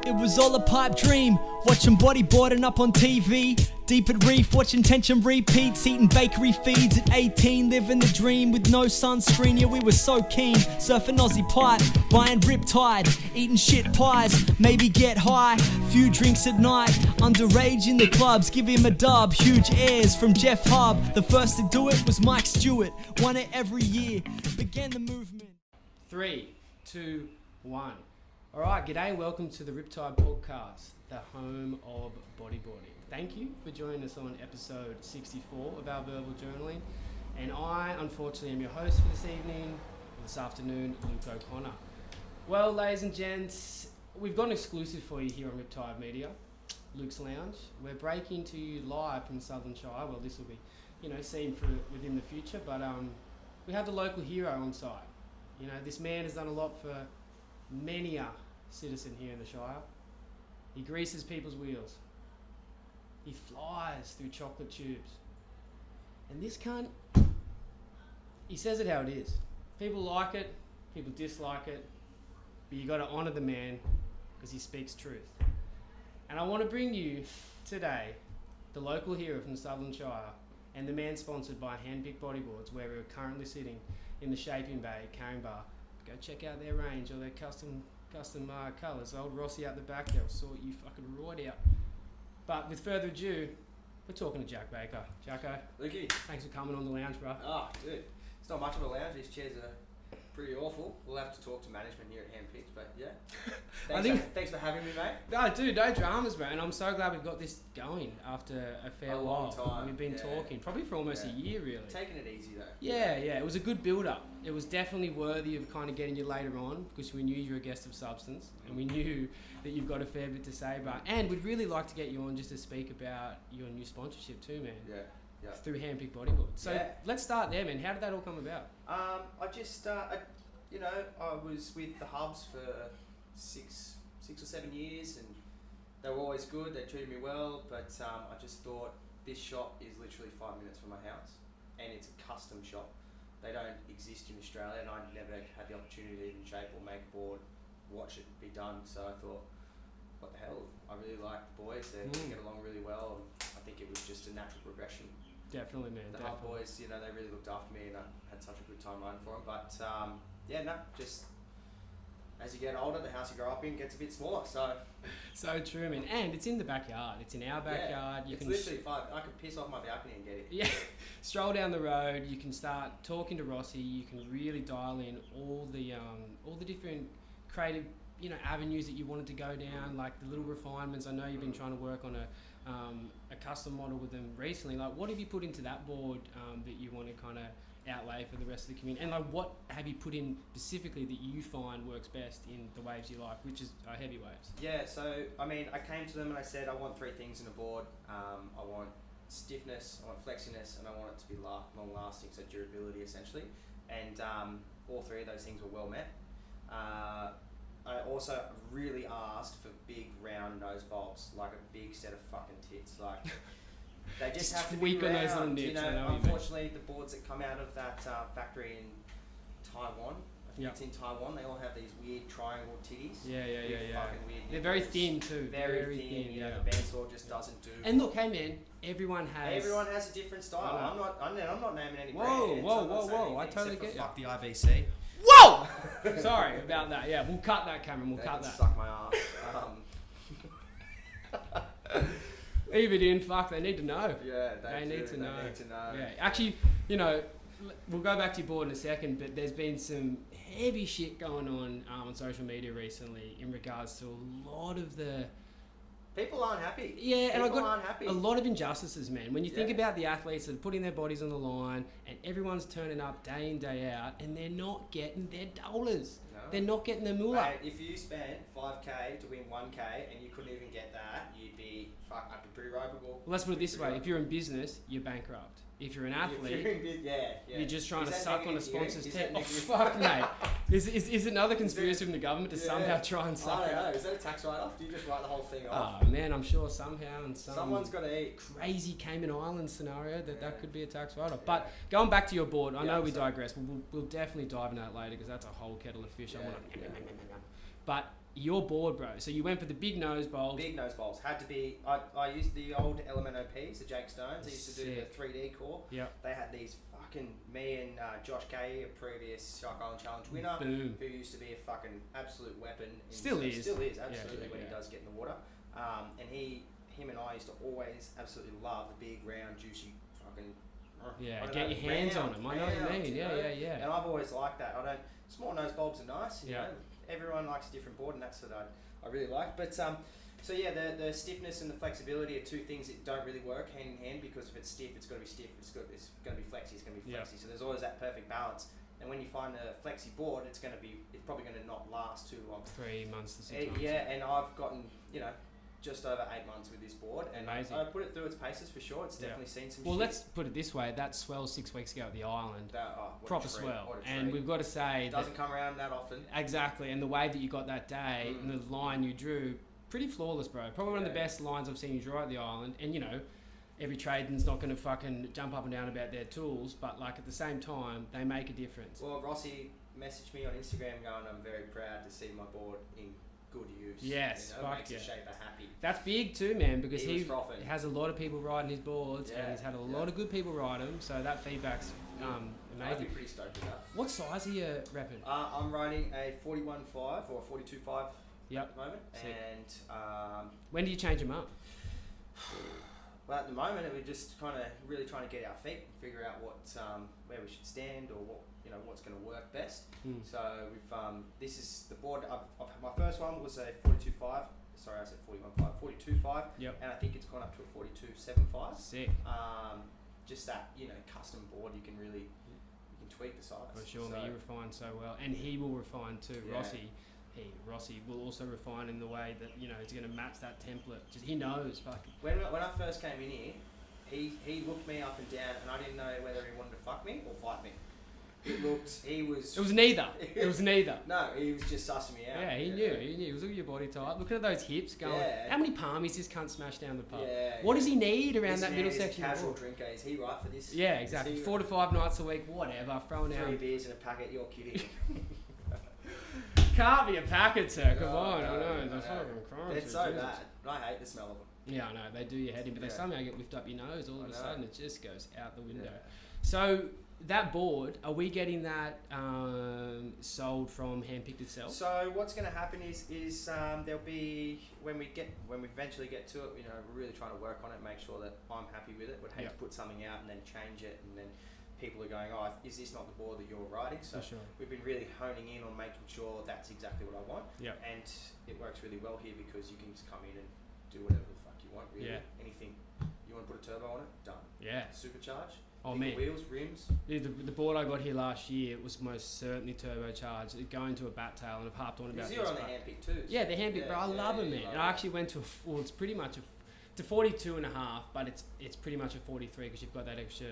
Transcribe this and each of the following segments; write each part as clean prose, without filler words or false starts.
It was all a pipe dream, watching bodyboarding up on TV. Deep at reef, watching tension repeats, eating bakery feeds at 18, living the dream with no sunscreen. Yeah, we were so keen, surfing Aussie pipe, buying Riptide, eating shit pies, maybe get high, few drinks at night, underage in the clubs, give him a dub, huge airs from Jeff Hub. The first to do it was Mike Stewart, won it every year, began the movement. 3, 2, 1. Alright, g'day and welcome to the Riptide podcast, the home of bodyboarding. Thank you for joining us on episode 64 of our verbal journaling. And I, unfortunately, am your host for this evening, or this afternoon, Luke O'Connor. Well, ladies and gents, we've got an exclusive for you here on Riptide Media, Luke's Lounge. We're breaking to you live from Southern Shire. Well, this will be, seen for within the future, but we have the local hero on site. This man has done a lot for many a citizen here in the Shire. He greases people's wheels. He flies through chocolate tubes. And this cunt, he says it how it is. People like it, people dislike it, but you got to honour the man because he speaks truth. And I want to bring you today the local hero from the Southern Shire and the man sponsored by Handpicked Bodyboards, where we're currently sitting in the Shaping Bay at Caringbah. Go check out their range or their custom colours. Old Rossi out the back there will sort you fucking right out. But with further ado, we're talking to Jack Baker. Jacko, Lukey, thanks for coming on the lounge, bro. Oh, dude, it's not much of a lounge. These chairs are pretty awful. We'll have to talk to management here at Handpicked, but yeah. Thanks for having me, mate. No, dude, no dramas, man. I'm so glad we've got this going after a fair while. Long time. We've been talking, probably for almost a year, really. Taking it easy, though. Yeah. It was a good build-up. It was definitely worthy of kind of getting you later on because we knew you were a guest of substance and we knew that you've got a fair bit to say, bro. And we'd really like to get you on just to speak about your new sponsorship too, man. Yeah. Through Handpicked Bodyboards. So let's start there, man. How did that all come about? I was with the Hubs for six or 7 years, and they were always good. They treated me well, but I just thought this shop is literally 5 minutes from my house, and it's a custom shop. They don't exist in Australia, and I never had the opportunity to even shape or make a board, watch it be done. So I thought, what the hell? I really like the boys. They get along really well, and I think it was just a natural progression. Definitely, man. The Hub boys, they really looked after me, and I had such a good time running for them. But just as you get older, the house you grow up in gets a bit smaller. So true, man. And it's in the backyard. It's in our backyard. It's literally fun. I could piss off my balcony and get it. Yeah, stroll down the road. You can start talking to Rossi. You can really dial in all the different creative, avenues that you wanted to go down, like the little refinements. I know you've been trying to work on a custom model with them recently. Like, what have you put into that board that you want to kind of outlay for the rest of the community? And like, what have you put in specifically that you find works best in the waves you like, which is heavy waves? Yeah, so I came to them and I said I want 3 things in a board. I want stiffness, I want flexiness, and I want it to be long lasting, so durability essentially. And all 3 of those things were well met. I also really asked for big round nose bulbs, like a big set of fucking tits. Like, they just have to be round. Those little nips, unfortunately, the boards that come out of that factory in Taiwan, I think it's in Taiwan, they all have these weird triangle titties. Yeah. Fucking weird. They're very thin too. Very thin. The bandsaw just doesn't do. And look, hey man, everyone has a different style. I'm not naming any brands. Whoa! I totally get you. Fuck the IBC. Whoa! Sorry about that. Yeah, we'll cut that, Cameron. We'll cut that. Suck my ass. Leave it in. Fuck, they need to know. Yeah, they need to know. Yeah, Yeah. actually, we'll go back to your board in a second, but there's been some heavy shit going on social media recently in regards to a lot of the... People aren't happy. Yeah, and I got a lot of injustices, man. When you think about the athletes that are putting their bodies on the line and everyone's turning up day in, day out, and they're not getting their dollars. No. They're not getting their moolah. Mate, if you spent 5K to win 1K and you couldn't even get that, you'd be pretty ropeable. Well, let's put it this way. If you're in business, you're bankrupt. If you're an athlete, you're just trying to suck on a sponsor's tent. Oh, fuck, mate. Is it another conspiracy from the government to somehow try and suck? I don't know. Is that a tax write-off? Do you just write the whole thing off? Oh, man, I'm sure somehow and someone's got to eat. Crazy Cayman Islands scenario that could be a tax write-off. But going back to your board, I know we digress. We'll definitely dive into that later because that's a whole kettle of fish. But your board, bro. So you went for the big nose bulbs. Big nose bulbs. Had to be... I used the old Element OPs, the Jake Stones. I used to do Sick. the 3D core. Yeah. They had these fucking... Me and Josh Kay, a previous Shark Island Challenge winner, Boom. who used to be a fucking absolute weapon. Still is. Still is, absolutely, Yeah, when he does get in the water. And him and I used to always absolutely love the big, round, juicy fucking... Yeah, I don't get know, your hands on them. I know what you round, mean. you know? Yeah. And I've always liked that. Small nose bulbs are nice. You Yeah. know, everyone likes a different board, and that's what I really like. But so yeah, the stiffness and the flexibility are two things that don't really work hand in hand, because if it's stiff, it's got to be stiff. It's going to be flexy. It's going to be flexy. So there's always that perfect balance. And when you find a flexi board, it's probably going to not last too long. 3 months to 6 months. Yeah, and I've gotten just over 8 months with this board, and Amazing. I put it through its paces for sure. It's definitely seen some. Well, shit. let's put it this way: that swell 6 weeks ago at the island, What a proper treat, swell, what a and treat. we've got to say Doesn't come around that often. exactly. And the wave that you got that day, and the line you drew, pretty flawless, bro. Probably one of the best lines I've seen you draw at the island. And every trader's not going to fucking jump up and down about their tools, but like at the same time, they make a difference. Well, Rossi messaged me on Instagram going, "I'm very proud to see my board in good use." Yes, fuck makes yeah. the shaper happy. That's big too, man, because He was he frothing. has a lot of people riding his boards, and he's had a lot of good people ride them. So that feedback's I'd be amazing. pretty stoked with that. What size are you repping? I'm riding a 41.5 or a 42.5 Yep. at the moment, Sick. and When do you change them up? well, at the moment we're just kind of really trying to get our feet, and figure out what where we should stand, or what's going to work best. So we've this is the board. My first one was a 42.5. Sorry, I said 41.5. 42.5. Yep. And I think it's gone up to a 42.75. Sick. Just that custom board, you can tweak the size. For sure, So, man. You refine so well, and he will refine too. Yeah. Rossi will also refine in the way that he's going to match that template. Just he knows. Fucking. When I first came in here, he looked me up and down, and I didn't know whether he wanted to fuck me or fight me. It was neither. It was neither. No, he was just sussing me out. Yeah, he knew. He was looking at your body type, looking at those hips, going, Yeah. how many palmies this cunt smashed down the pub? Yeah. What does he need around This that man middle is section? a of casual the board? drinker. Is he right for this? Yeah, exactly. Is he 4 to 5 nights a week, whatever, throwing 3 out. beers in a packet? You're kidding. Can't be a packet, sir. Come No, on, no, I know. no. They're fucking crumbs. They're so bad. I hate the smell of them. Yeah, I know. They do your head in, but they Yeah. somehow get whipped up your nose. All of I a know. sudden, it just goes out the window. Yeah. So that board, are we getting that sold from Handpicked itself? So what's going to happen is there'll be when we eventually get to it, we're really trying to work on it, make sure that I'm happy with it. Would hate to put something out and then change it, and then people are going, "Oh, is this not the board that you're riding?" So For sure. we've been really honing in on making sure that's exactly what I want. Yeah. And it works really well here because you can just come in and do whatever the fuck you want. Really, Yeah. anything you want to put a turbo on it, done. Yeah. Supercharge. Oh, bigger man. wheels, rims. The board I got here last year was most certainly turbocharged. Going to a bat tail, and I've harped on about Because this. you're on the but- handpick too. Yeah, the handpick, bro. I love them, man. you And love I it. actually went to it's pretty much to 42.5, but it's pretty much a 43 because you've got that extra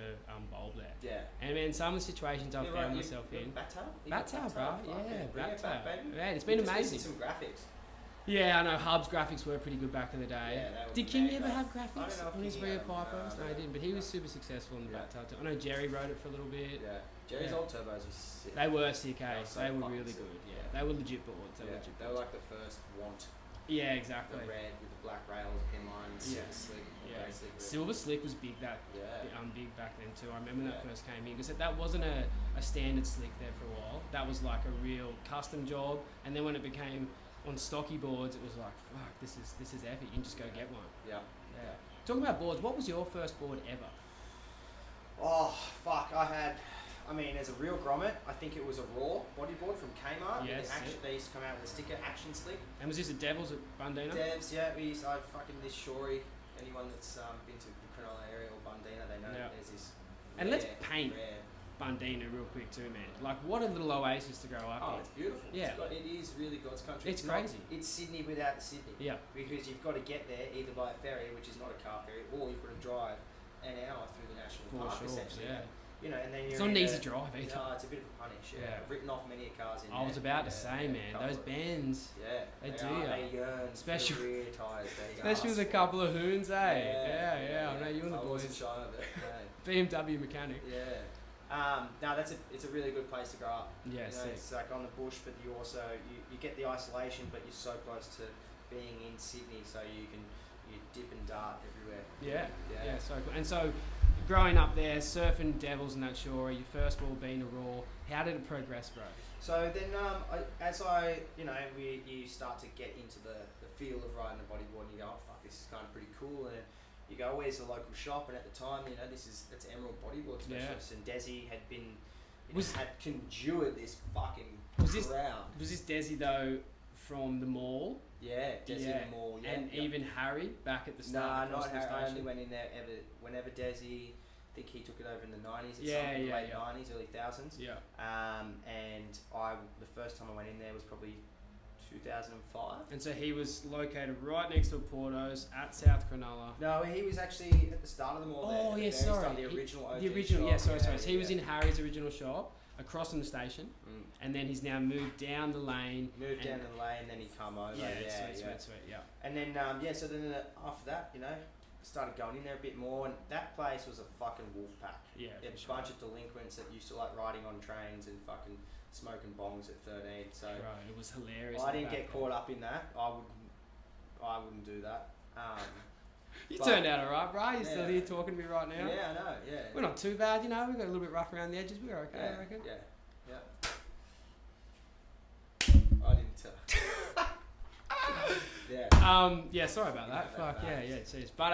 bulb there. Yeah. And man, some of the situations I've You're found right, myself you in. Bat tail? You Bat got tail, bro. Fuck Yeah, bring bat it back, tail. baby. Man, it's been Just amazing. missing some graphics. Yeah, I know. Hub's graphics were pretty good back in the day. Yeah, they were Did King mega. ever have I don't graphics know if on his King rear had them. pipers? No, he didn't. But he was super successful in the bat tail too. I know Jerry wrote it for a little bit. Yeah. Jerry's Yeah. old turbos were sick. They were sick, eh? They were so They were fucking really sick. good. Yeah, Yeah. they were legit boards. They were Yeah, legit they were boards. like the first want. Yeah, The exactly. red with the black rails, pin lines, Yeah. slick, Yeah, grey slick. Silver Slick was big big back then too. I remember when that Yeah. first came in because that wasn't a standard slick there for a while. That was like a real custom job. And then when it became on stocky boards, it was like, fuck, this is epic. You can just go get one. Yeah. Yeah. Talking about boards, what was your first board ever? Oh, fuck. As a real grommet, I think it was a Raw bodyboard from Kmart. Yes, They used to come out with a sticker, Action Slick. And was this at Devils at Bundina? Devs, yeah. I fucking this Shory. Anyone that's been to the Cronulla area or Bundina, they know Yeah. there's this. And let's rare- paint rare- Bundina real quick too, man. Like, what a little oasis to grow up Oh, in. it's beautiful. Yeah. It is really God's country. It's not- crazy. It's Sydney without Sydney. Yeah. Because you've got to get there either by a ferry, which is not a car ferry, or you've got to drive an hour through the national For park, sure, essentially. yeah. And then you're It's not an in easy a- drive either. No, it's a bit of a punish. Yeah. Yeah. I've written off many cars in there. I was about to Yeah, say, yeah, man, couple those of- bends. Yeah. They do are, ya. They yearn Especially- for rear tyres. Especially with a couple of hoons, eh? Yeah. I know you and the I wasn't boys. shy of it. BMW mechanic. Yeah. No, it's a really good place to grow up. Yeah, You know, it's like on the bush, but you also you get the isolation, but you're so close to being in Sydney, so you dip and dart everywhere. Yeah, so cool. And so, growing up there, surfing Devils and that shore, your first ball being a Raw, how did it progress, bro? So then, you start to get into the feel of riding a bodyboard, and you go, oh fuck, this is kind of pretty cool, and you go, where's the local shop? And at the time, it's Emerald Bodyboard Specialists, and Desi had been, had conjured this fucking crowd. Was this Desi though from the mall? Yeah, Desi in the mall. Yeah, and even Harry back at the start. Nah, not Harry. I only went in there whenever Desi. I think he took it over in the 90s. Late 90s, early 2000s. Yeah. And the first time I went in there was probably 2005. And so he was located right next to Porto's at South Cronulla. No, he was actually at the start of the mall. Oh, there, yeah, sorry. The original OG shop. Sorry. So he was in in Harry's original shop, across from the station, and then he's now moved down the lane. Then he come over. Sweet, yeah. And then, so then after that, started going in there a bit more, and that place was a fucking wolf pack. Yeah, a bunch of delinquents that used to like riding on trains and fucking smoking bongs at 13. So right, it was hilarious. I didn't get caught up in that. I wouldn't do that. You turned out alright, bro. You're still here talking to me right now. Yeah, I know. Yeah, we're not too bad, we got a little bit rough around the edges. We were okay, I reckon. Yeah. I didn't tell. Sorry about that. Fuck yeah, cheers. But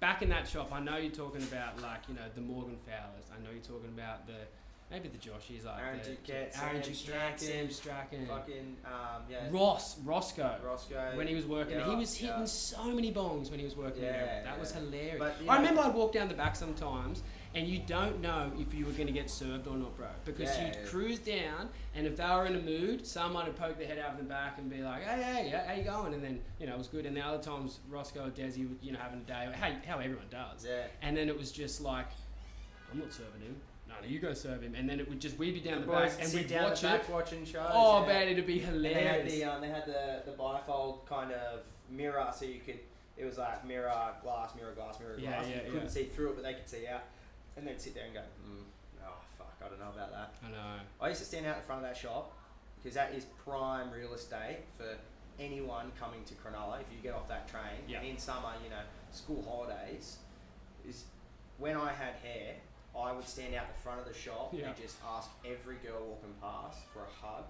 back in that shop, I know you're talking about the Morgan Fowlers. I know you're talking about maybe the Joshies, like Aaron Duquette, Sam Strachan, fucking Roscoe. When he was working, he was hitting so many bongs when he was working there. That was hilarious. But, I remember I'd walk down the back sometimes, and you don't know if you were going to get served or not, bro, because you'd cruise down, and if they were in a mood, someone would poke their head out of the back and be like, hey, how you going? And then it was good. And the other times Roscoe or Desi would having a day, how everyone does. And then it was just like, I'm not serving him. No, you go serve him, and then we'd be down the back and we'd watch it. Watching shows. Oh man, it'd be hilarious. And they had the bifold kind of mirror, so you could. It was like mirror, glass. You couldn't see through it, but they could see out. And then sit there and go, oh fuck, I don't know about that. I know. I used to stand out in front of that shop because that is prime real estate for anyone coming to Cronulla. If you get off that train, and in summer, school holidays, is when I had hair. I would stand out the front of the shop and just ask every girl walking past for a hug.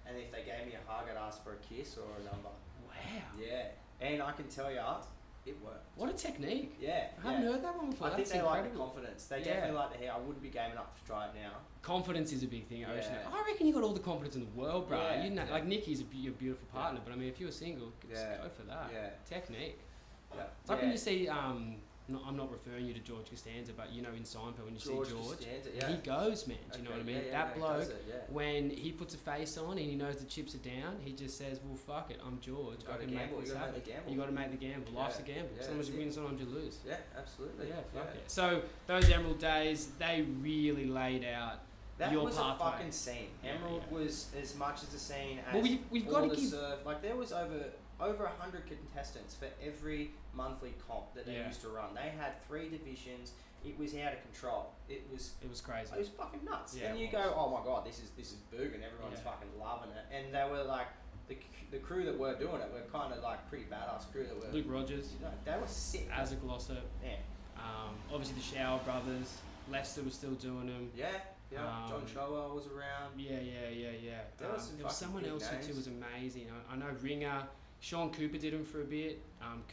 And if they gave me a hug, I'd ask for a kiss or a number. Wow. Yeah. And I can tell you, it worked. What a technique. Yeah. I haven't heard that one before. I think they like the confidence. They definitely like the hair. I wouldn't be game enough to try it now. Confidence is a big thing, Ocean. I reckon you got all the confidence in the world, bro. Like Nikki's a beautiful partner, but I mean, if you were single, just go for that. Yeah. Technique. Yeah. It's like when you see... I'm not referring you to George Costanza, but in Seinfeld when you see George, he goes, man. Do you know what I mean? That bloke, when he puts a face on and he knows the chips are down, he just says, "Well, fuck it, I'm George. I can make this happen." You got to make the gamble. Life's a gamble. Sometimes you win, sometimes you lose. Yeah, absolutely. Yeah, fuck it. So those Emerald days, they really laid out. That your was pathway. a fucking scene. Emerald was as much as a scene as we've got to give. Like there was over 100 contestants for every monthly comp that they used to run. They had 3 divisions. It was out of control. It was crazy. It was fucking nuts. And you go, oh my god, this is boog, and everyone's fucking loving it. And they were like the crew that were doing it were kind of like pretty badass crew that were. Luke Rogers. They were sick. Isaac Glossop. Yeah. Obviously the Shower Brothers. Lester was still doing them. Yeah. John Shower was around. Yeah. There was someone else who was amazing. I know Ringer. Sean Cooper did them for a bit.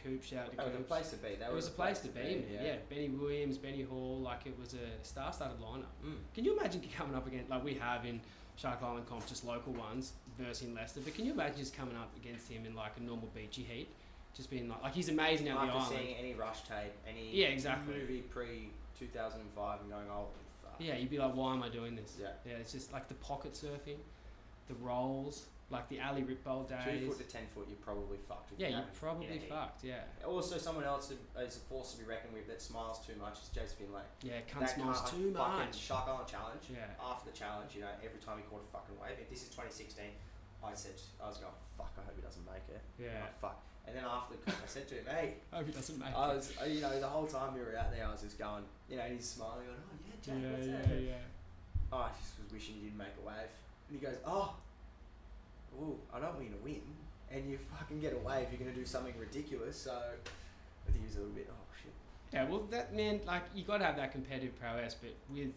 Coop, shout out to Coop. It was a place to be. It was a place to be, man. Yeah. Benny Williams, Benny Hall, like it was a star-studded lineup. Can you imagine coming up against, like we have in Shark Island comps, just local ones, versus Leicester, but can you imagine just coming up against him in like a normal beachy heat? Just being like he's amazing out the island. After seeing any Rush tape, any movie pre-2005 and going, oh, fuck. Yeah, you'd be like, why am I doing this? Yeah, it's just like the pocket surfing, the rolls, like the alley rip bowl days. 2 foot to 10 foot, you're probably fucked. You're probably fucked. Yeah. Also, someone else is a force to be reckoned with that smiles too much is Jason Finlay. Yeah, smiles too much. Shark Island challenge. Yeah. After the challenge, every time he caught a fucking wave. If this is 2016, I was going, fuck, I hope he doesn't make it. Yeah. Fuck. And then after the I said to him, hey. I hope he doesn't make it. I was, the whole time we were out there, I was just going, and he's smiling, going, oh yeah, Jack, what's that? Yeah. I just was wishing you didn't make a wave. And he goes, oh, ooh, I don't want you to win. And you fucking get a wave, you're going to do something ridiculous. So I think he was a little bit, oh shit. Yeah, well, that man, like, you got to have that competitive prowess, but with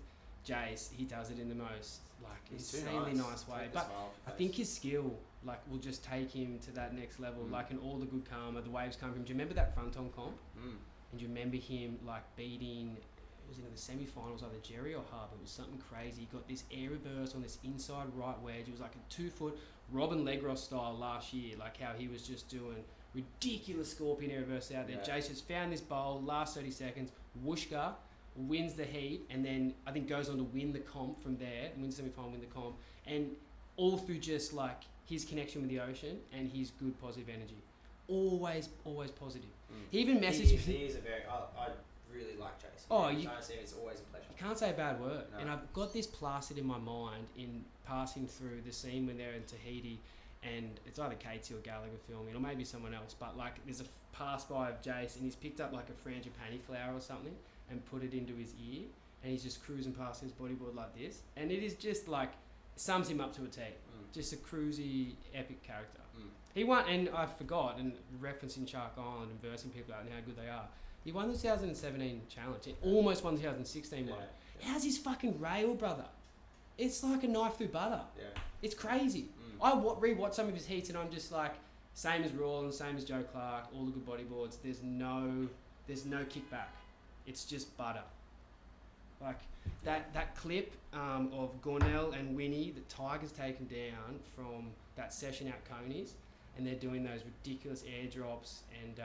Jace, he does it in the most, like, He's too insanely nice way. Take the But smile off I your think face. his skill, like, will just take him to that next level. Mm. Like, and all the good karma, the waves come from him. Do you remember that front-on comp? Mm. And do you remember him, like, beating, it was in the semi-finals, either Jerry or Hub. It was something crazy. He got this air reverse on this inside right wedge. It was like a 2-foot Robin Legros style last year, like how he was just doing ridiculous scorpion air reverse out there. Yeah. Jace just found this bowl, last 30 seconds, whooshka, wins the heat, and then I think goes on to win the comp from there, wins the semi-final, win the comp, and all through just like his connection with the ocean and his good positive energy. Always positive. Mm. He even messaged me. He is a very, I really like Jason. Oh, Every you- time I see him, it's always a pleasure. You can't say a bad word. No. And I've got this plastered in my mind in passing through the scene when they're in Tahiti, and it's either Katie or Gallagher filming, or maybe someone else, but like there's a pass by of Jace, and he's picked up like a frangipani flower or something and put it into his ear, and he's just cruising past his bodyboard like this, and it is just like, sums him up to a T. Just a cruisy, epic character. Mm. He won, and I forgot, and referencing Shark Island and versing people out and how good they are. He won the 2017 challenge. He almost won the 2016 one. Yeah. How's his fucking rail, brother? It's like a knife through butter. Yeah. It's crazy. Mm. I rewatch some of his heats, and I'm just like, same as Rawlins, same as Joe Clark, all the good bodyboards. There's no kickback. It's just butter. Like that clip of Gornell and Winnie that Tiger's taken down from that session out Coney's, and they're doing those ridiculous airdrops, and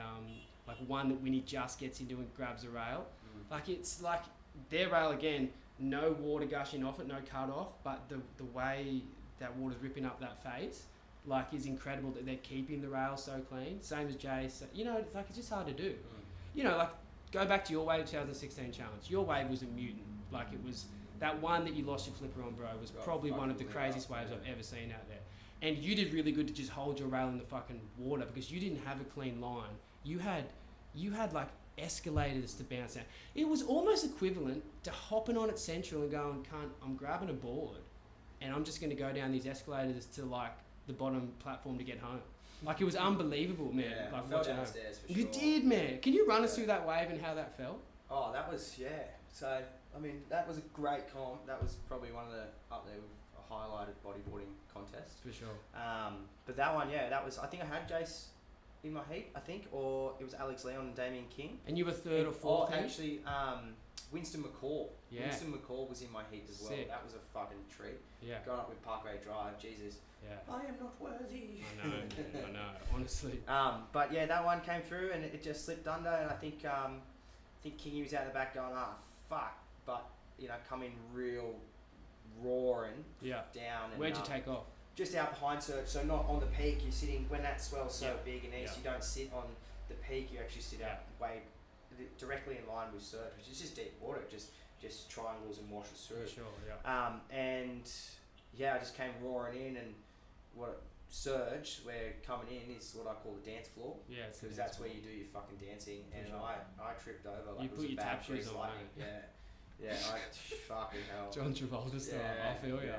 like one that Winnie just gets into and grabs a rail. Mm. Like it's like their rail again, no water gushing off it, no cut off, but the way that water's ripping up that face, like, is incredible that they're keeping the rail so clean. Same as Jace. You know, it's like, it's just hard to do. Mm. You know, like, go back to your wave 2016 challenge. Your wave was a mutant. Like, it was that one that you lost your flipper on, bro, was Oh, probably one of the fucking craziest hell, waves yeah. I've ever seen out there. And you did really good to just hold your rail in the fucking water, because you didn't have a clean line. You had like escalators to bounce down. It was almost equivalent to hopping on at Central and going, cunt, I'm grabbing a board and I'm just going to go down these escalators to like the bottom platform to get home. Like, it was unbelievable, man. Yeah, like, I fell watching that. downstairs for You sure. did, man. Can you run us Yeah. through that wave and how that felt? Oh, that was, yeah. So, I mean, that was a great comp. That was probably one of the, up there with a highlighted bodyboarding contest. For sure. But that one, yeah, that was, I think I had Jace in my heat, I think, or it was Alex Leon and Damien King. And you were third or fourth? Oh, eh? actually, Winston McCall. Yeah. Winston McCall was in my heat as well. Sick. That was a fucking treat. Yeah. Going up with Parkway Drive, Jesus. Yeah. I am not worthy. I know, man, I know. Honestly. But yeah, that one came through and it just slipped under, and I think Kingy was out the back going, fuck, but you know, coming real roaring Yeah. down. And, Where'd you take off? Just out behind Surge, so not on the peak. You're sitting when that swell's so Yeah. big and east. Yeah. You don't sit on the peak. You actually sit out way directly in line with Surge, which is just deep water, just triangles and washes through. For sure. Yeah. And yeah, I just came roaring in, and what Surge, where coming in is what I call the dance floor, Yeah. It's because that's where you do your fucking dancing. For And sure. I tripped over like You it put was a your bad tap shoes freeze on, lightning. mate. Yeah, I fucking hell. John Travolta style. Yeah, I feel ya.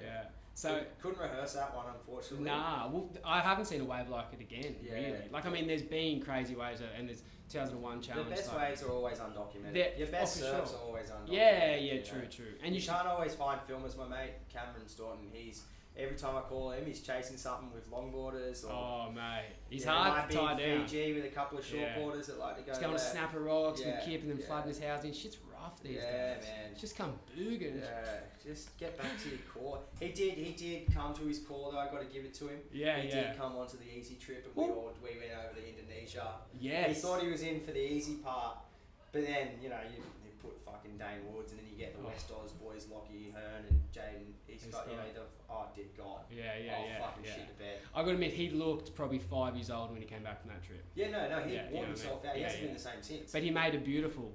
Yeah. So. Couldn't rehearse that one, unfortunately. Nah, well, I haven't seen a wave like it again, Yeah. really. Like, I mean, there's been crazy waves, and there's 2001 The challenge. best like, waves are always undocumented. They're- Your best for serves sure. are always undocumented. Yeah, know. true. And You you should. can't always find filmers. My mate Cameron Staunton, every time I call him, he's chasing something with longboarders or Oh, mate. He's yeah, hard might to tie be down. Fiji with a couple of shortboarders that like to go. He's going to there. snapper rocks Yeah, with Kip and then yeah. flooding his housing. Shit's rough these Yeah, days. man. It's just come booging. Yeah, just get back to your core. He did come to his core though. I got to give it to him. Yeah, He yeah. did come onto the easy trip, and Well- we went over to Indonesia. Yes. He thought he was in for the easy part, but then you put fucking Dane Woods, and then you get the Oh. West Oz boys, Lockie Hearn and Jaden. He's He's got got- dear God. Yeah. Fucking shit the bed. I gotta admit, he looked probably 5 years old when he came back from that trip. Yeah, no, he Yeah, you know wore what I himself mean? out. He Yeah, hasn't yeah. been the same since. But he made a beautiful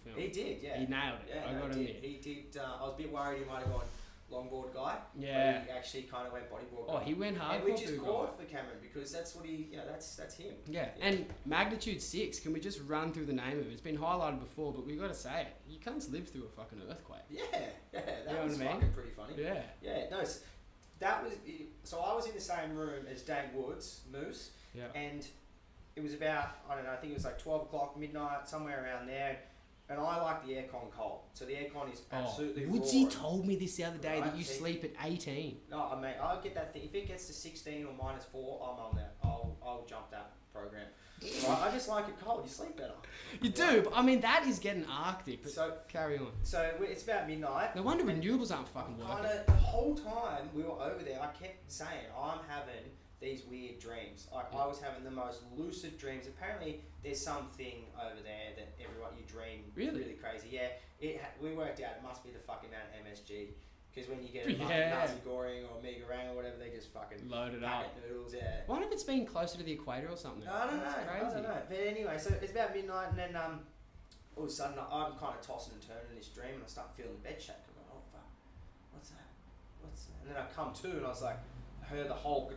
film. He did, yeah. He nailed it. Yeah, I no, gotta he admit. did. He did. I was a bit worried he might have gone, longboard guy. Yeah. But he actually kind of went bodyboard Oh, guy. he went hard. Which is cool for Cameron because that's what he, that's him. Yeah, and magnitude 6. Can we just run through the name of it? It's been highlighted before, but we got to say it. You can't live through a fucking earthquake. Yeah, that You know was what I mean? fucking pretty funny. Yeah. Yeah, no, that was. So I was in the same room as Dave Woods, Moose, Yeah. and it was about, I don't know, I think it was like 12 o'clock, midnight, somewhere around there. And I like the aircon cold. So the aircon is absolutely Woodsy roaring. told me this the other day that Right, you see? sleep at 18. No, I mean, I'll get that thing. If it gets to 16 or -4, I'm on that. I'll jump that program. Right, I just like it cold. You sleep better. You do, but I mean, that is getting Arctic. But So carry on. So it's about midnight. No wonder renewables aren't fucking Kind working. of the whole time we were over there, I kept saying I'm having these weird dreams. Like I was having the most lucid dreams. Apparently, there's something over there that everyone you dream really crazy. Yeah, we worked out it must be the fucking amount of MSG. Because when you get a Nazi Goring or Mega Rang or whatever, they just fucking load it up. Noodles, yeah. Wonder if it's been closer to the equator or something. I don't know. That's crazy. I don't know. But anyway, so it's about midnight, and then all of a sudden I'm kind of tossing and turning in this dream, and I start feeling the bed shake. I'm like, oh fuck, what's that? And then I come to, and I was like, I heard the whole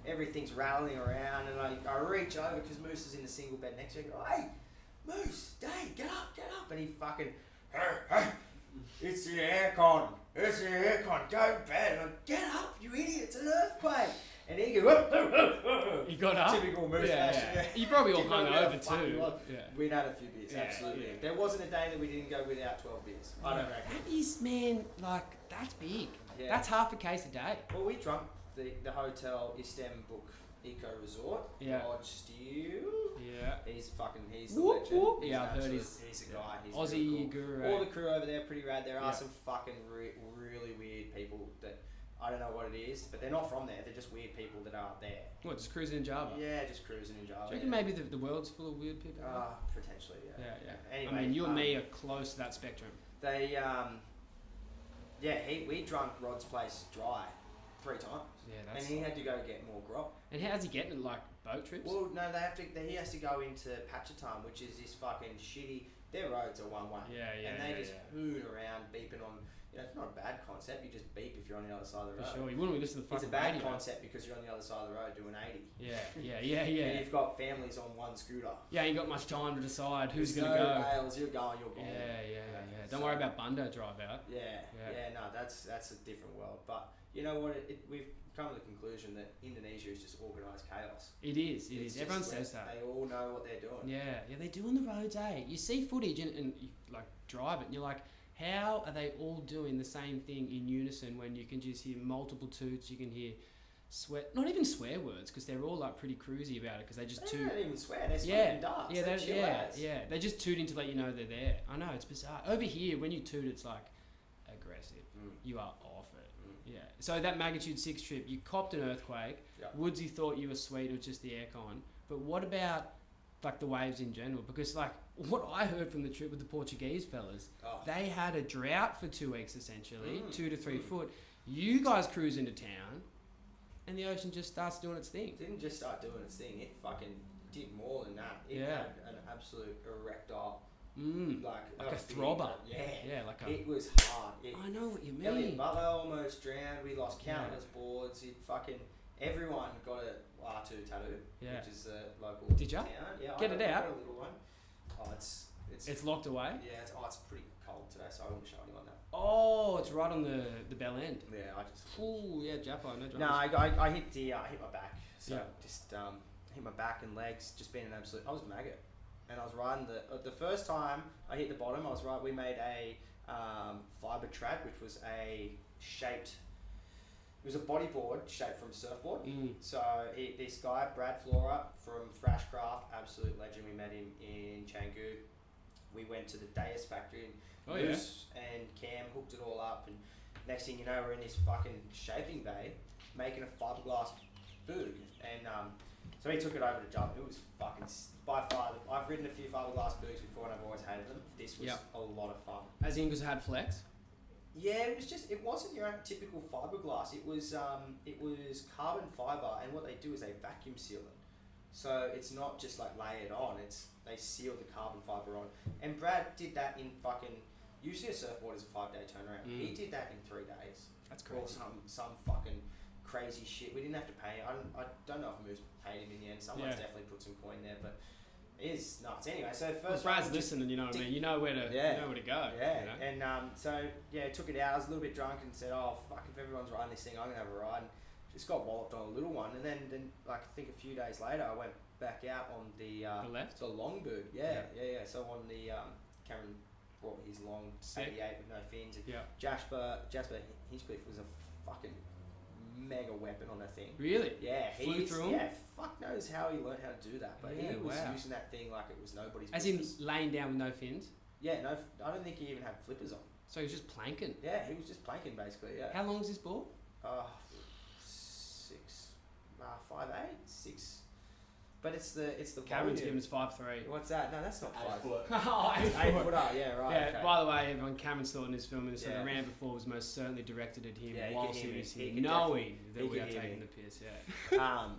everything's rattling around, and I reach over because Moose is in the single bed next to me. I go, hey, Moose, Dave, get up, and he fucking, hey, it's the aircon, go to bed. And I'm like, get up, you idiot, it's an earthquake. And he goes, he got up. Typical Moose fashion. Yeah. You probably all hung over too. Yeah. We'd had a few beers, absolutely. Yeah. There wasn't a day that we didn't go without 12 beers. I don't reckon. That is, man, like, that's big. Yeah. That's half a case a day. Well, we drunk the hotel Istanbul Eco Resort. Yeah. Rod Steele. Yeah. He's the Whoop, legend. whoop. He's Yeah, I've heard he's a guy. He's Aussie really cool. guru. All the crew over there, pretty rad. There are Yeah. some fucking really weird people that I don't know what it is, but they're not from there. They're just weird people that are there. What, just cruising in Java? Yeah, just cruising in Java. Do you reckon maybe the world's full of weird people? Potentially, yeah. Yeah. Anyway, I mean, you and me are close to that spectrum. They, we drunk Rod's place dry 3 times. Yeah, And that's. he had to go get more grog. And how's he getting it? Like boat trips? Well, no, he has to go into Patchatown, which is this fucking shitty. Their roads are one way. And they just hoon around, beeping on. It's not a bad concept. You just beep if you're on the other side of the road. For sure. You wouldn't listen to the It's fucking a bad radio. concept because you're on the other side of the road doing 80. Yeah. And you've got families on one scooter. Yeah, you got much time to decide who's There's going to no go. rails, you're going. Yeah. Don't worry about Bundo drive out. Yeah. No, that's a different world. But you know what? We've come to the conclusion that Indonesia is just organised chaos. It is. Everyone just says that. They all know what they're doing. Yeah, they do on the roads, eh? You see footage and you like drive it and you're like, how are they all doing the same thing in unison when you can just hear multiple toots, you can hear not even swear words because they're all like pretty cruisy about it because they just toot. They don't even swear, they're smoking darts. They're just tooting to let you know they're there. I know, it's bizarre. Over here, when you toot, it's like aggressive. You are off it. Yeah. So that magnitude 6 trip, you copped an earthquake. Yep. Woodsy thought you were sweet, it was just the aircon. But what about like the waves in general? Because like what I heard from the trip with the Portuguese fellas, they had a drought for 2 weeks essentially, 2 to 3 foot. You guys cruise into town, and the ocean just starts doing its thing. It didn't just start doing its thing, it fucking did more than that. It had an absolute erectile, like a throbber. Like a. It was hard. I know what you mean. Elliot Butler almost drowned. We lost countless boards. Everyone got a R2 tattoo, which is a local Did ya? town. Yeah, Get it out. I got a little one. Oh, it's locked away. Yeah, it's pretty cold today, so I wouldn't show anyone that. Oh, it's right on the bell end. Yeah, I just. Ooh, yeah, Japo, no dramas. No, I hit hit my back. So Yeah. just hit my back and legs. Just being an absolute. I was maggot, and I was riding the first time I hit the bottom. I was right. We made a fiber trad, which was a shaped. It was a bodyboard shaped from a surfboard. So this guy, Brad Flora from Thrashcraft, absolute legend. We met him in Canggu. We went to the Deus factory and Moose and Cam hooked it all up. And next thing you know, we're in this fucking shaping bay making a fiberglass boog. And so he took it over to jump. It was fucking by far. I've ridden a few fiberglass boogs before and I've always hated them. This was a lot of fun. As in, because it had flex. Yeah, it wasn't your typical fiberglass. It was carbon fiber, and what they do is they vacuum seal it. So it's not just like layered on. They seal the carbon fiber on. And Brad did that in fucking usually a surfboard is a 5-day turnaround. He did that in 3 days. That's Or crazy. some fucking crazy shit. We didn't have to pay. I don't know if Moose paid him in the end. Someone's definitely put some coin there, but it is nuts. Anyway, so first Brad's round, listening, you know what I mean? You know where to, Yeah. you know where to go. yeah, You know? and so took it out. I was a little bit drunk and said, "Oh fuck, if everyone's riding this thing, I'm gonna have a ride." And just got walloped on a little one, and then like I think a few days later, I went back out on the left? the Longboard. Yeah. So on the Cameron brought his long Sick. 88 with no fins. And Yeah. Jasper Hinchcliffe was a fucking mega weapon on that thing. Really? Yeah, Flew through 'em? Yeah, fuck knows how he learned how to do that, but Yeah, he was wow. using that thing like it was nobody's As in business. laying down with no fins? Yeah, no, I don't think he even had flippers on. So he was just planking. Yeah, he was just planking basically. Yeah. How long is this board? 6, but it's the Cameron's volume. giving us 5'3". What's that? No, that's not 5 foot. Oh, 8 foot up. Yeah, right. Yeah, okay. by the way, everyone, Cameron's thought in this film, and so Yeah. the rant before was most certainly directed at him Yeah, he whilst could he hear was me. He here, could knowing that he we could are hear taking me. the piss, yeah.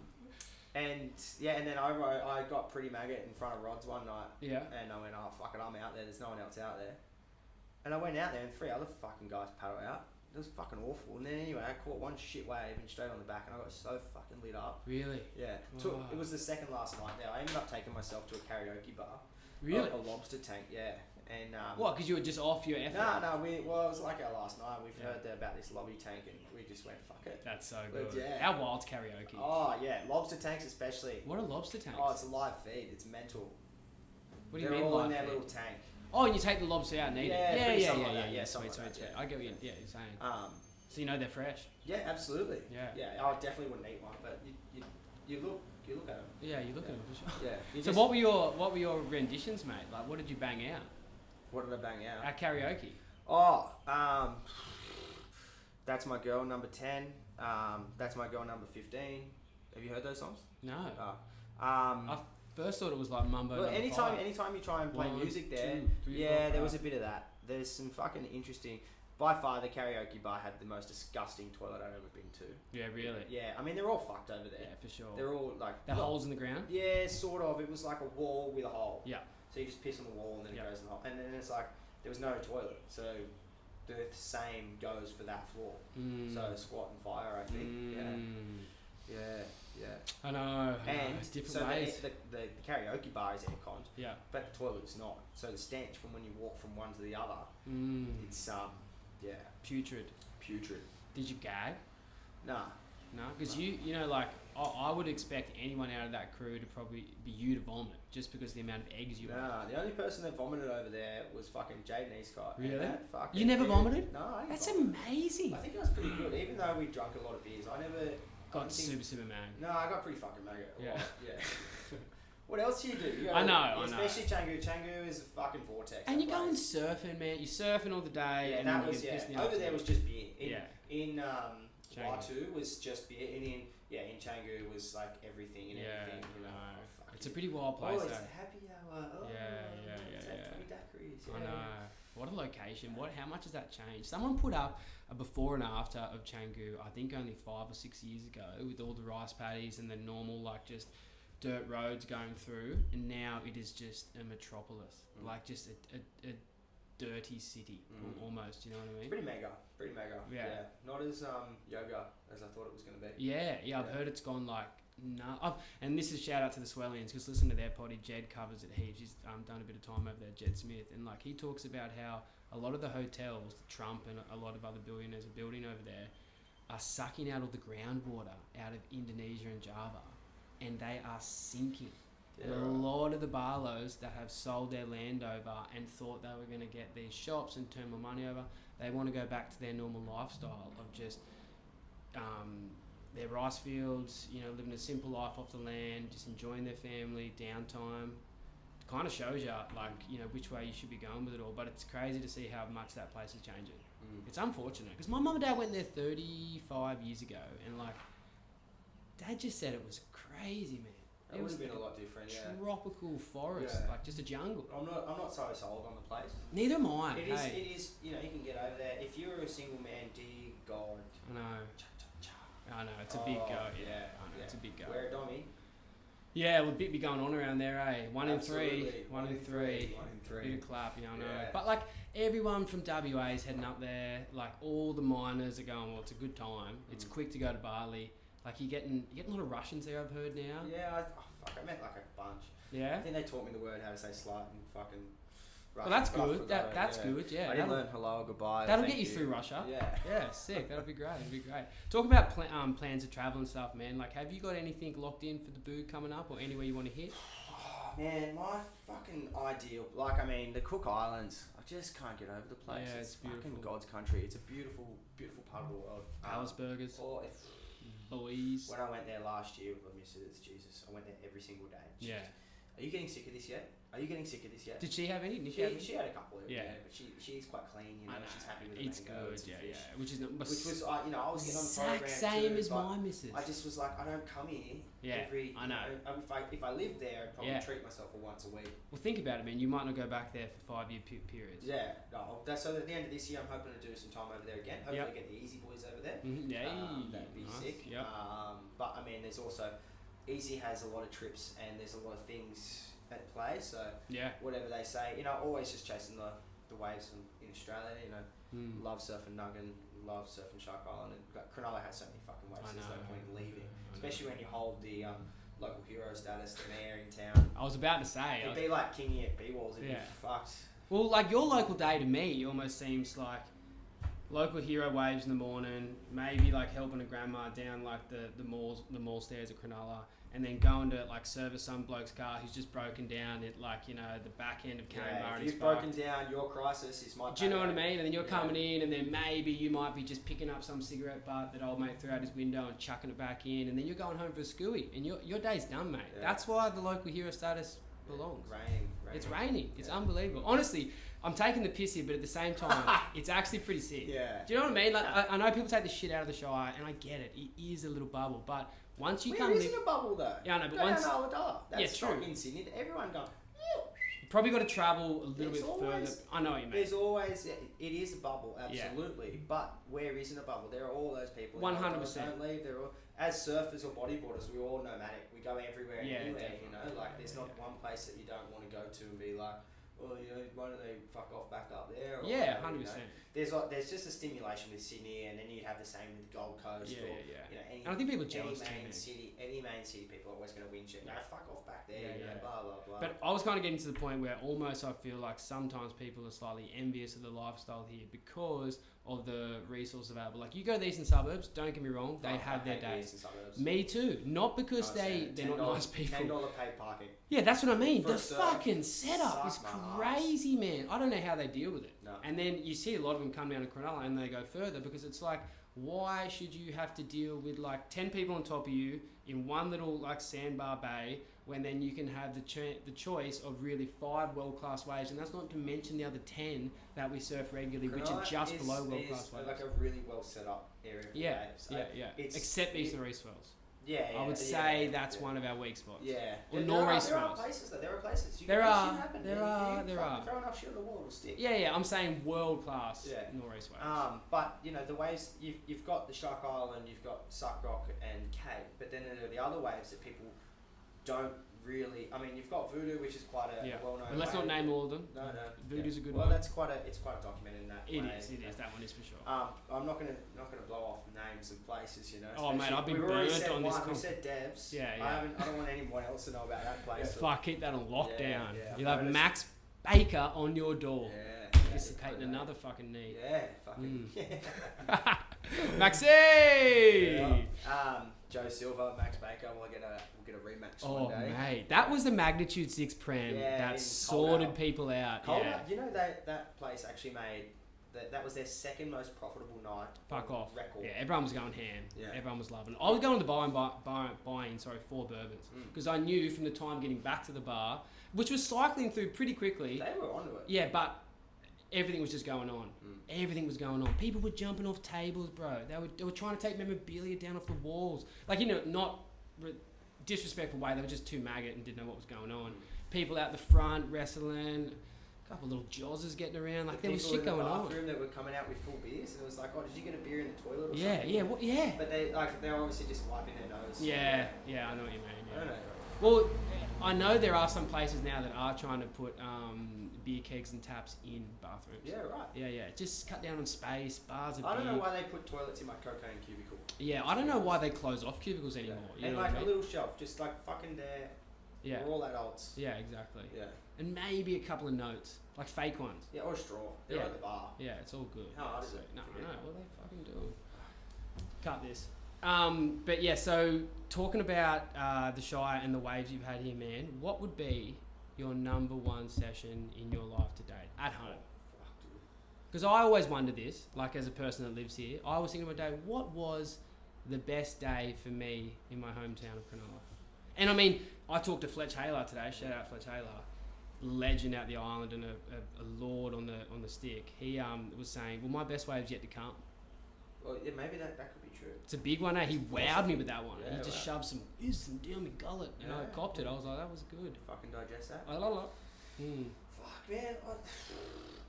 And then I got pretty maggot in front of Rod's one night. Yeah. And I went, oh fuck it, I'm out there. There's no one else out there. And I went out there, and 3 other fucking guys paddle out. It was fucking awful. And then anyway, I caught one shit wave and straight on the back, and I got so fucking lit up. Really? Yeah. Oh. It was the second last night there. I ended up taking myself to a karaoke bar. Really? A lobster tank, yeah. And What, because you were just off your effort? No. It was like our last night. We've heard about this lobby tank, and we just went, fuck it. That's so But good. yeah. How wild's karaoke? Oh yeah, lobster tanks especially. What are lobster tanks? Oh, it's a live feed. It's mental. What do you They're mean all live in their feed? little tank. Oh, and you take the lobster out and eat Yeah, it? pretty Yeah, something like that. Yeah, Sweet, something sweet, like sweet. that, I get what yeah. you're saying. So you know they're fresh? Yeah, absolutely. Yeah. I definitely wouldn't eat one, but you look at them. Yeah, you look at them for sure. Yeah. So what were your renditions, mate? Like, what did you bang out? What did I bang out? At karaoke? Oh, That's My Girl, number 10. That's My Girl, number 15. Have you heard those songs? No. I I first thought it was like Mumbo. Well, number anytime 5. you try and play 1, music there, 2, 3, 4, there 5. was a bit of that. There's some fucking interesting. By far, the karaoke bar had the most disgusting toilet I've ever been to. Yeah, really. Yeah, I mean they're all fucked over there. Yeah, for sure. They're all like The holes in the ground. Yeah, sort of. It was like a wall with a hole. Yeah. So you just piss on the wall and then Yeah. it goes in the hole. And then it's like there was no toilet, so the same goes for that floor. So squat and fire, I think. Yeah. I know. And different so ways. the karaoke bar is airconned, Yeah. but the toilet's not. So the stench from when you walk from one to the other, it's Putrid. putrid. Did you gag? Nah. No, because you know, like I would expect anyone out of that crew to probably be you to vomit, just because of the amount of eggs you ate. Nah, the only person that vomited over there was fucking Jaden Eastcott. Really? And that fucking You never dude- vomited? No, I didn't That's vomit. amazing. I think I was pretty good, even though we drank a lot of beers. I never Got super mad. No, I got pretty fucking maggot. Yeah. Yeah. What else do you do? You I know. Especially Canggu. Canggu is a fucking vortex. And that you're going place. surfing, man. You're surfing all the day. Yeah, and that then you was get pissed in the Over there afternoon. was just beer. In Canggu. Watu was just beer, and in Canggu was like everything and everything. You know. no. Fuck It's a it. pretty wild place. Oh, it's though. a happy hour. Oh, Yeah. Let's have 20 daiquiris. I Yeah. know. What a location. How much has that changed? Someone put up a before and after of Canggu, I think only 5 or 6 years ago, with all the rice paddies and the normal like just dirt roads going through, and now it is just a metropolis, like just a dirty city almost. You know what I mean? Pretty mega. Yeah. Not as yoga as I thought it was going to be. Yeah. I've heard it's gone like and this is shout out to the Swellians, because listen to their potty. Jed covers it heaps. He's done a bit of time over there, Jed Smith, and like he talks about how a lot of the hotels, Trump and a lot of other billionaires are building over there, are sucking out all the groundwater out of Indonesia and Java, and they are sinking. And a lot of the barlows that have sold their land over and thought they were going to get these shops and turn more money over, they want to go back to their normal lifestyle of just their rice fields, living a simple life off the land, just enjoying their family, downtime. It kind of shows you, which way you should be going with it all. But it's crazy to see how much that place is changing. It's unfortunate, because my mum and dad went there 35 years ago, and Dad just said it was crazy, man. It would have been a lot different, tropical forest, Yeah. like just a jungle. I'm not so sold on the place. Neither am I. It hey. is. You can get over there if you're a single man. Dear God. I know. It's a big go. Yeah. I know, it's a big go. Wear a dummy. Yeah, well, bit be going on around there, eh? 1 in 3. Absolutely. 1 in 3. One in three. Bit of clap, I know. Yeah. But everyone from WA is heading up there. Like all the miners are going. Well, it's a good time. It's quick to go to Bali. Like you're getting a lot of Russians there. I've heard now. Yeah, I met like a bunch. Yeah. I think they taught me the word how to say slut and fucking Russian. Well, that's but I good. forgot it, That's good. Yeah. I didn't learn hello or goodbye. That'll thank get you through Russia. Yeah. Yeah, sick. That'll be great. It'll be great. Talk about plans of travel and stuff, man. Like, have you got anything locked in for the Boo coming up, or anywhere you want to hit? Oh, man, my fucking ideal. Like, I mean, the Cook Islands. I just can't get over the place. Yeah, it's beautiful. Fucking God's country. It's a beautiful, beautiful part of the world. Palace burgers. Or Belize. when I went there last year with my missus, Jesus, I went there every single day. Yeah. Are you getting sick of this yet? Did she have any? She had a couple of Yeah. but she's quite clean, you know. She's happy with the It's mango, good, it's yeah, fish. yeah. Which was, you know, I was getting on the exact program same too, as but my missus. I just was like, I don't come here every. I know. If I lived there, I'd probably treat myself for once a week. Well, think about it, man. You might not go back there for 5-year periods. Yeah, no. So at the end of this year, I'm hoping to do some time over there again. Hopefully, get the Easy Boys over there. Yeah, that'd be nice. sick. Yep. But I mean, there's also Easy has a lot of trips and there's a lot of things at play. So whatever they say, you know, always just chasing the waves in Australia. You know, love surfing Nuggin, love surfing Shark Island, and Cronulla has so many fucking waves. There's no point in leaving, especially when you hold the local hero status, the mayor in town. I was about to say it'd be like Kingy at B-Walls. It'd be fucked. Well, like your local day to me almost seems like local hero waves in the morning, maybe like helping a grandma down like the mall stairs at Cronulla, and then going to like service some bloke's car who's just broken down at like, you know, the back end of Canberra. If you've broken down, your crisis is my. Do you know what I mean? And then you're coming in, and then maybe you might be just picking up some cigarette butt that old mate threw out his window and chucking it back in, and then you're going home for a scooey, and your day's done, mate. Yeah. That's why the local hero status belongs. Raining. It's raining. It's unbelievable. Honestly, I'm taking the piss here, but at the same time, it's actually pretty sick. Yeah. Do you know what I mean? Like, I know people take the shit out of the Shire, and I get it. It is a little bubble, but once you come... It isn't a bubble, though. Yeah, I know, but go once... down Ulladulla. That's true. In Sydney. Everyone going... You probably got to travel a little bit further. I know what you mean. There's always... It is a bubble, absolutely. Yeah. But where isn't a bubble? There are all those people. 100%. Don't leave. They're all... As surfers or bodyboarders, we're all nomadic. We go everywhere and anywhere, definitely. you know? Like, there's not one place that you don't want to go to and be like... Well, you know, why don't they fuck off back up there? Or 100%. You know? There's just a stimulation with Sydney, and then you have the same with Gold Coast. You know, and I think people are jealous any main city, people are always going to whinge it. No, fuck off back there. Blah blah blah. But I was kind of getting to the point where almost I feel like sometimes people are slightly envious of the lifestyle here because of the resource available. Like you go to the eastern suburbs, don't get me wrong, they have their days. Me too. Not because they're not nice people. $10 paid parking. Yeah, that's what I mean. The fucking setup is crazy, man. I don't know how they deal with it. No. And then you see a lot of them come down to Cronulla and they go further because it's like, why should you have to deal with like 10 people on top of you in one little like sandbar bay when then you can have the choice of really 5 world-class waves, and that's not to mention the other 10 that we surf regularly, which are just below world-class waves. Like a really well set up area for waves. Except East and East Swells. Yeah, I would say that's one of our weak spots. Yeah. Or North There are places though. There are places. There are. Throw enough shit on the wall, it'll stick. Yeah. I'm saying world class northeast waves. But you know the waves. You've got the Shark Island, you've got Suck Rock and Cape, but then there are the other waves that people don't really. I mean, you've got Voodoo, which is quite a well-known. But let's not name all of them. No. Voodoo's a good one. Well, it's quite documented in that. It is. That one is for sure. I'm not gonna blow off names and places, you know. Oh mate, I've been burnt on this. We said Devs. Yeah. I don't want anyone else to know about that place. Fuck, keep that on lockdown. Yeah, You'll have Max Baker on your door. Yeah. Dissipating another fucking need. Yeah. Fucking. Maxi. Yeah. Joe Silva, Max Baker. We'll get a rematch one day. Oh mate, that was the Magnitude 6 Prem that sorted people out. You know that place actually made that was their second most profitable night. Fuck off. Record. Yeah, everyone was going ham. Yeah. Everyone was loving it. I was going to buying 4 bourbons because I knew from the time getting back to the bar, which was cycling through pretty quickly. They were onto it. Yeah, but everything was just going on. Everything was going on. People were jumping off tables, bro. They were trying to take memorabilia down off the walls. Like, you know, not disrespectful way. They were just too maggot and didn't know what was going on. People out the front wrestling. A couple of little jozzers getting around. Like, there was shit going on. People in the bathroom that were coming out with full beers, and it was like, oh, did you get a beer in the toilet or something? Yeah. But they're obviously just wiping their nose. Yeah, I know what you mean. Yeah. I don't know. Well, I know there are some places now that are trying to put beer kegs and taps in bathrooms. Yeah, right. Yeah. Just cut down on space. Bars are I don't big. know why they put toilets in my cocaine cubicle. Yeah, I don't know why they close off cubicles anymore. You And know like what I a mean? little shelf, just like fucking there. Yeah. We're all adults. Yeah, exactly. Yeah. And maybe a couple of notes, like fake ones. Yeah, or a straw. They're Yeah. at the bar. Yeah, it's all good. How hard is it? No, I Forget know. it. Well, they fucking do. Cut this. But yeah, so talking about the Shire and the waves you've had here, man, what would be your number one session in your life to date at home? Fuck, dude. Because I always wonder this, like as a person that lives here, I was thinking of my day, what was the best day for me in my hometown of Cronulla? And I mean, I talked to Fletch Haler today, shout out Fletch Haler, legend out the island and a lord on the stick. He was saying, well, my best wave's yet to come. Well, yeah, maybe that could be true. It's a big one, eh? He wowed me with that one. Yeah, He just wow. shoved some wisdom down my gullet, and I Yeah. copped it. I was like, that was good. Fucking digest that. I love it. Fuck, man.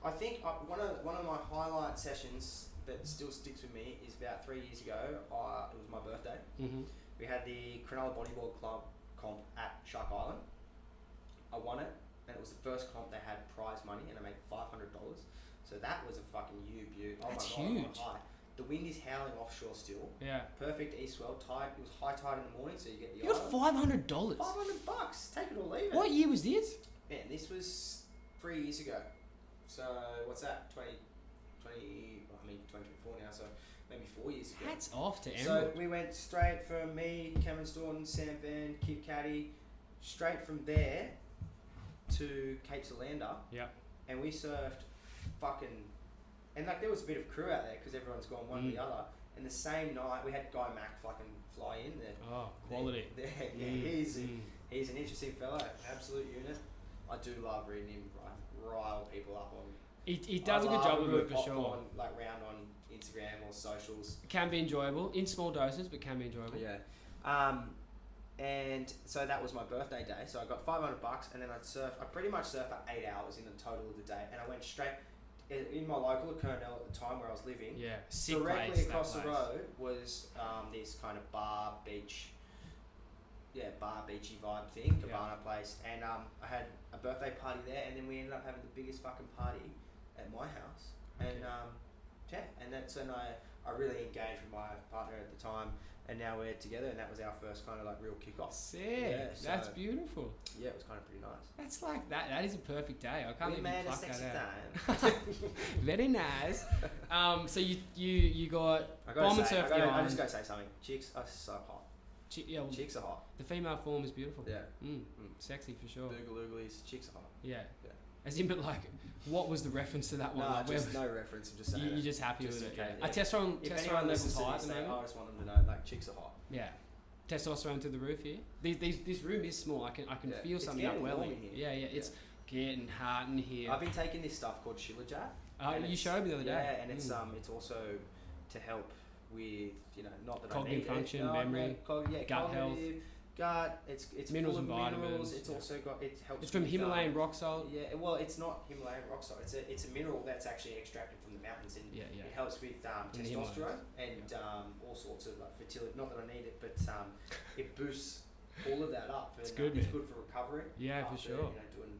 I think one of my highlight sessions that still sticks with me is about 3 years ago. It was my birthday. Mm-hmm. We had the Cronulla Bodyboard Club comp at Shark Island. I won it, and it was the first comp they had prize money, and I made $500. So that was a fucking beaut. Oh That's my God, huge. I'm high. The wind is howling offshore still. Yeah. Perfect east swell. Tide. It was high tide in the morning, so you get the You got $500. $500. Take it or leave it. What year was this? Man, this was 3 years ago. So what's that? 2024 now. So maybe 4 years ago. Hats off to So Emerald. we went straight from me, Cameron Staunton, Sam Van, Kip Caddy, straight from there to Cape Solander. Yep. And we surfed fucking, and like there was a bit of crew out there because everyone's gone one or the other. And the same night we had Guy Mack fucking fly in there. Oh, quality. He's an interesting fellow, absolute unit. I do love reading him rile people up on. He does a good job of it for sure. Like round on Instagram or socials. It can be enjoyable in small doses, but can be enjoyable. Yeah. And so that was my birthday day. So I got $500, and then I pretty much surfed for 8 hours in the total of the day, and I went straight in my local of Kurnell at the time where I was living. Yeah. Sick Directly place, across that the place. road was this kind of bar beachy vibe thing, cabana place, and I had a birthday party there, and then we ended up having the biggest fucking party at my house, and and that's when I really engaged with my partner at the time, and now we're together, and that was our first kind of like real kick-off. Sick. Yeah, That's so- beautiful. Yeah, it was kind of pretty nice. That's like that. That is a perfect day. I can't We even made a pluck sexy that out. time. Very nice. So you got I bomb and gotta say, surf the I island. just gotta say something. Chicks are so hot. Yeah, well, Chicks are hot. the female form is beautiful. Yeah. Sexy for sure. Boogalooglies, chicks are hot. Yeah. Yeah. As in, but like, what was the reference to that one? No, Like, just no reference. I'm just saying. you're just happy Just with it. okay, Yeah. yeah. Testosterone If testosterone anyone listens levels to high at this, the I moment. just want them to know, like, chicks are hot. Yeah. Testosterone to the roof here. This room is small. I can Yeah. feel It's something getting warm upwelling. in here. Yeah. It's getting hot in here. I've been taking this stuff called Shilajit. and You it's- showed me the other day. Yeah, and it's also to help with not that Cognitive I need function, it. memory, gut health. cognitive, gut. It's Minerals full of and vitamins, minerals. It's yeah. also got helps. It's from with, Himalayan rock salt. Yeah, well, it's not Himalayan rock salt. It's a mineral that's actually extracted from the mountains, and Yeah. it helps with In the Himalayas. testosterone and all sorts of like fertility. Not that I need it, but it boosts all of that up. And, It's good, It's man. good for recovery. Yeah, for after, sure. doing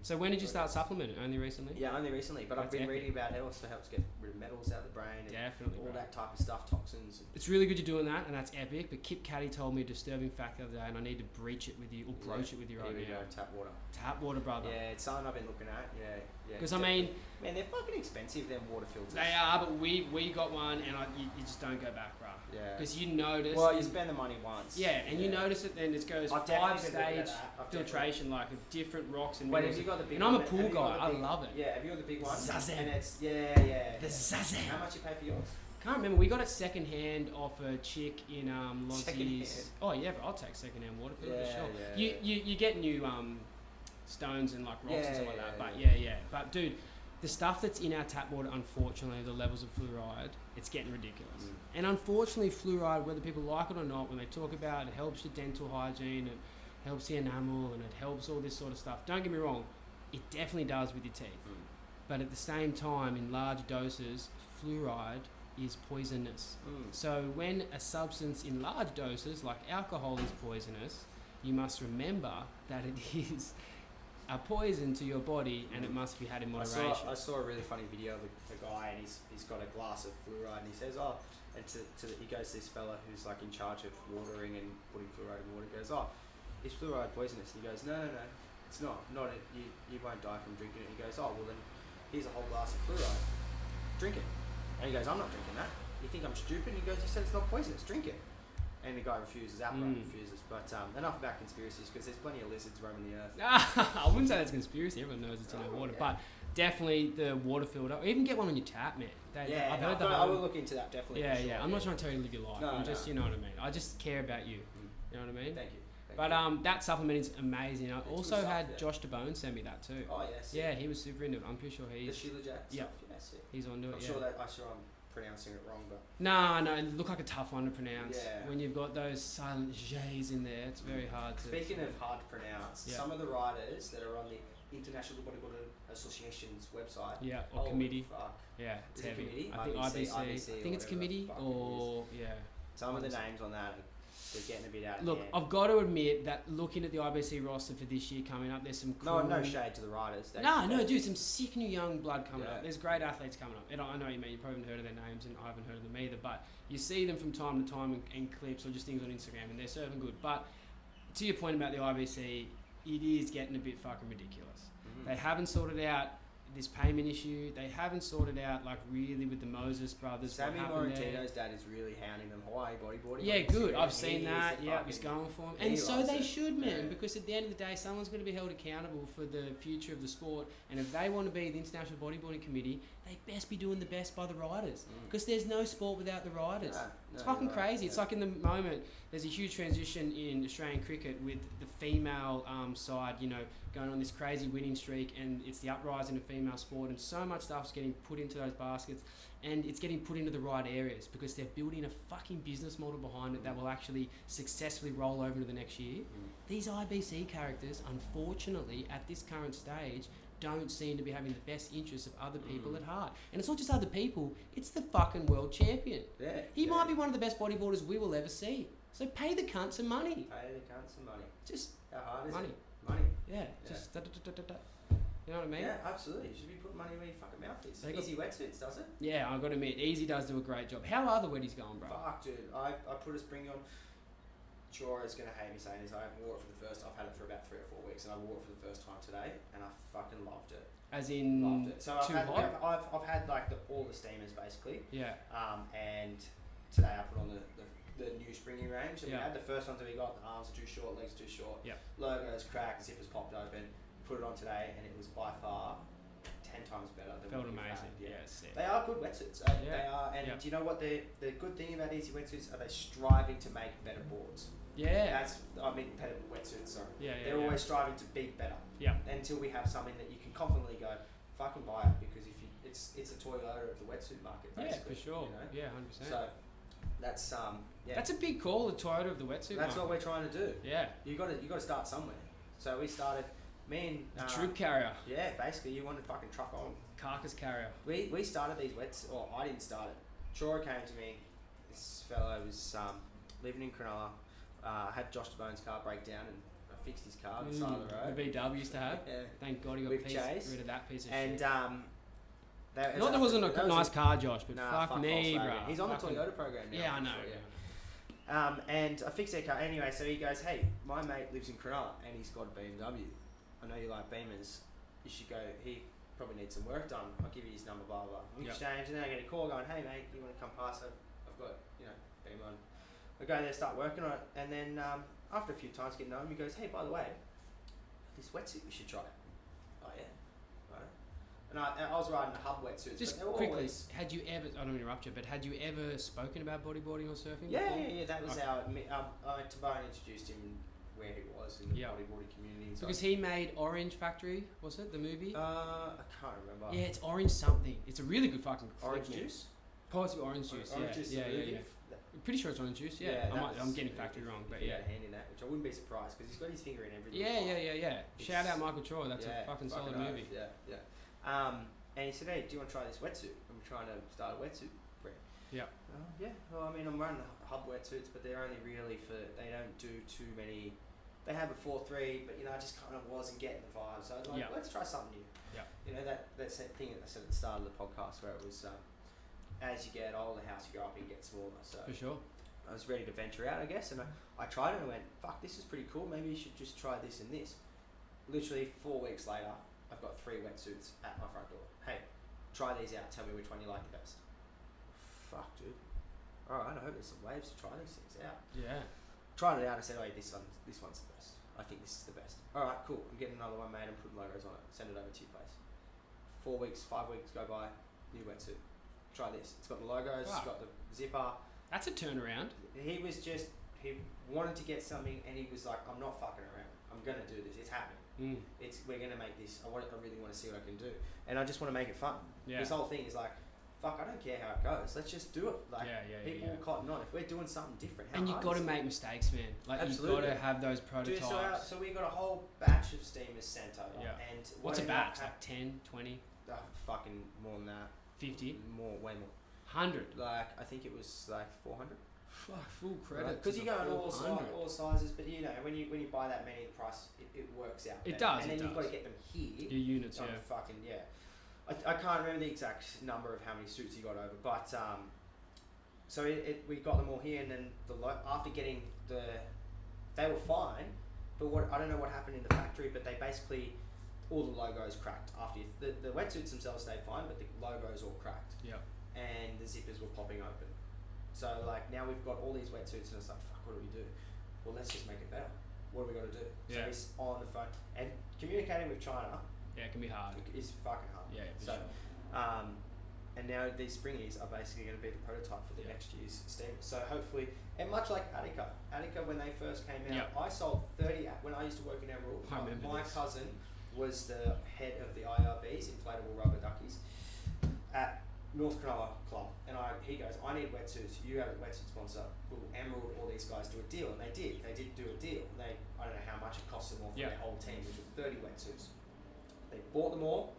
So when did you start supplementing? Only recently? Yeah, only recently, but I've That's been epic. reading about it. Also helps get rid of metals out of the brain and Definitely, all bro. that type of stuff, toxins. And It's really good you're doing that, and that's epic. But Kip Caddy told me a disturbing fact the other day, and I need to breach it with you, or broach it with you right here we now. go, tap water. Tap water, brother. Yeah, it's something I've been looking at. Yeah. Because I mean, man, they're fucking expensive. Them water filters. they are, but we got one, and you just don't go back, bro. Yeah. Because you notice. Well, you spend the money once. Yeah, and you notice it. Then it goes I've definitely been looking 5-stage at that. I've filtration, like of different rocks and Wait, minerals. have you got the big And I'm a one? pool Have you got guy. the I big- love it. Yeah, have you got the big one? Zazen. And it's yeah. The Zazen. How much you pay for yours? Can't remember. We got it second hand off a chick in Lontie's. Secondhand. Oh yeah, but I'll take second hand water filter for Yeah, sure. yeah, You get new stones and like rocks and stuff like that. But yeah. yeah. But dude, the stuff that's in our tap water, unfortunately, the levels of fluoride, it's getting ridiculous. And unfortunately, fluoride, whether people like it or not, when they talk about it, it helps your dental hygiene, it helps the enamel, and it helps all this sort of stuff. Don't get me wrong, it definitely does with your teeth. But at the same time, in large doses, fluoride is poisonous. So when a substance in large doses, like alcohol, is poisonous, you must remember that it is a poison to your body and it must be had in moderation. I saw a really funny video of a guy, and he's got a glass of fluoride, and he says, he goes to this fella who's like in charge of watering and putting fluoride in water. He goes, is fluoride poisonous? And he goes, no, it's not. You won't die from drinking it. He goes, well then, here's a whole glass of fluoride. Drink it. And he goes, I'm not drinking that. You think I'm stupid? And he goes, you said it's not poisonous. Drink it. And the guy outright refuses. But enough about conspiracies, because there's plenty of lizards roaming the earth. I wouldn't say that's conspiracy. Everyone knows it's in the water. Yeah. But definitely the water filter. Or even get one on your tap, man. I will look into that, definitely. Yeah, sure. I'm not trying to tell you to live your life. You know what I mean. I just care about you. You know what I mean? Thank you. But that supplement is amazing. I also had Josh DeBone send me that too. Oh yes. Yeah, he was super into it. I'm pretty sure he's the Sheila Jack. Yeah. Yes. He's onto it. I'm sure I'm pronouncing it wrong, but no, it looked like a tough one to pronounce. Yeah. When you've got those silent J's in there, it's very hard to. Speaking of hard to pronounce, some of the riders that are on the International Bodybuilding Association's website. Yeah, or committee. Fuck. Yeah, it's Is heavy. it committee? I think IBC. I think it's committee or Some of the names on that, they're getting a bit out of Look, hand. I've got to admit that looking at the IBC roster for this year coming up, there's some cool... No shade to the riders. Dude, some sick new young blood coming up. There's great athletes coming up. And I know what you mean, you probably haven't heard of their names, and I haven't heard of them either, but you see them from time to time in clips or just things on Instagram, and they're serving good. But to your point about the IBC, it is getting a bit fucking ridiculous. They haven't sorted out this payment issue. They haven't sorted out, like, really with the Moses brothers. Sammy Morantino's dad is really hounding them. Hawaii bodyboarding. Yeah, good. I've seen that. Yeah, he's going for him. And so they should, man, because at the end of the day, someone's going to be held accountable for the future of the sport. And if they want to be the International Bodyboarding Committee, they best be doing the best by the riders. Because there's no sport without the riders. It's fucking crazy. It's like in the moment, there's a huge transition in Australian cricket with the female side, going on this crazy winning streak, and it's the uprising of female sport, and so much stuff's getting put into those baskets, and it's getting put into the right areas because they're building a fucking business model behind it that will actually successfully roll over into the next year. These IBC characters, unfortunately, at this current stage, don't seem to be having the best interests of other people at heart. And it's not just other people, it's the fucking world champion. He might be one of the best bodybuilders we will ever see. So pay the cunt some money. Just how hard is money. it? Money. Yeah, just You know what I mean? Yeah, absolutely. You should be putting money where your fucking mouth is. Easy Wetsuits does it. Yeah, I've got to admit, Easy does do a great job. How are the wetties going, bro? Fuck, dude. I put a spring on. Chora's going to hate me saying this. I haven't wore it for the first. I've had it for about 3 or 4 weeks, and I wore it for the first time today, and I fucking loved it. As in, loved it. So too hot? I've had like all the steamers basically. Yeah. And today I put on the new springy range. And we had the first ones that we got. The arms are too short, legs too short. Yeah. Logos cracked, zippers popped open. Put it on today, and it was by far 10 times better than felt what amazing. Had. Yeah, they are good wetsuits. They are, and do you know what the good thing about Easy Wetsuits are? They striving to make better boards. Yeah. Better wetsuits. Sorry. Yeah. They're always striving to be better. Yeah. Until we have something that you can confidently go, fucking buy it, because if you, it's a Toyota of the wetsuit market. Basically, for sure. You know? Yeah, 100%. So that's That's a big call, the Toyota of the wetsuit. That's what we're trying to do. Yeah. You got to start somewhere. So we started. Me and troop carrier. Yeah, basically, you want to fucking truck on. Carcass carrier. We started these wets. Or I didn't start it. Chora came to me. This fellow was living in Cronulla. Had Josh DeBone's car break down, and I fixed his car on the side of the road. The VW used to have. Yeah. Thank God he got rid of that piece of shit. And there wasn't a nice car, Josh, but fuck me, bro. He's on the Toyota program now. Yeah, I know. Sure, and I fixed their car anyway. So he goes, "Hey, my mate lives in Cronulla, and he's got a BMW. I know you like Beamers. You should go. He probably needs some work done. I'll give you his number, blah blah." We exchange, and then I get a call going, "Hey mate, you want to come past? I've got Beamer on." I go there, start working on it, and then after a few times getting home, he goes, "Hey, by the way, this wetsuit you should try." Oh yeah, right. And I was riding a hub wetsuit. Just quickly, had you ever? I don't interrupt you, but had you ever spoken about bodyboarding or surfing? Yeah, before? yeah. That was Tabone introduced him where he was in the bodyboarding community. Because he made Orange Factory, was it the movie? I can't remember. Yeah, it's Orange something. It's a really good fucking Orange Juice. Possibly Orange Juice. Orange Juice. Yeah. I'm pretty sure it's Orange Juice. Yeah, I'm getting factory wrong, but yeah. Hand in that, which I wouldn't be surprised because he's got his finger in everything. Yeah. Shout out Michael Troy. That's a fucking solid movie. Yeah. And he said, "Hey, do you want to try this wetsuit? I'm trying to start a wetsuit brand." Yeah. Yeah. Well, I mean, I'm running hub wetsuits, but they're only really they don't do too many they have a 4.3, but I just kind of wasn't getting the vibe. So I was like, let's try something new. Yeah. That thing that I said at the start of the podcast where it was, as you get older, the house you grow up, you get smaller. So For sure. I was ready to venture out, I guess, and I tried it and I went, fuck, this is pretty cool. Maybe you should just try this and this. Literally 4 weeks later, I've got 3 wetsuits at my front door. Hey, try these out. Tell me which one you like the best. Fuck, dude. All right, I hope there's some waves to try these things out. Yeah. Tried it out. I said, oh, this one's the best. I think this is the best. All right, cool. I'm getting another one made and putting logos on it. Send it over to your place. 4 weeks, 5 weeks go by. New wetsuit. Try this. It's got the logos. It's got the zipper. That's a turnaround. He wanted to get something, and he was like, I'm not fucking around. I'm gonna do this. It's happening. We're gonna make this. I really want to see what I can do, and I just want to make it fun. Yeah. This whole thing is like, fuck, I don't care how it goes. Let's just do it. Like, people will cotton on. If we're doing something different, and you've got to make mistakes, man. Like, Absolutely. you've got to have those prototypes. Dude, so we got a whole batch of steamers sent over. Yeah. And What's a batch? Like 10, 20? Fucking more than that. 50? More, way more. 100? Like, I think it was like 400. Fuck, full credit. Because you go in all sizes, but when you buy that many, the price it works out. It better. does. And then you've got to get them here. Your units, on fucking I can't remember the exact number of how many suits you got over, but so we got them all here, and then after getting they were fine, but I don't know what happened in the factory, but they basically all the logos cracked after the wetsuits themselves stayed fine, but the logos all cracked. Yeah. And the zippers were popping open. So like now we've got all these wetsuits, and it's like, fuck, what do we do? Well, let's just make it better. What do we got to do? Yeah. So he's on the phone and communicating with China. Yeah, it can be hard. Is fucking hard. Yeah, so, and now these springies are basically going to be the prototype for the next year's steam. So hopefully, and much like Attica when they first came out, I sold 30 when I used to work in Emerald. My cousin was the head of the IRBs, inflatable rubber duckies, at North Cronulla Club, and he goes, I need wetsuits. You have a wetsuit sponsor. Will Emerald or these guys do a deal? And they did. They did do a deal. I don't know how much it cost them all for their whole team, which was 30 wetsuits. They bought them all,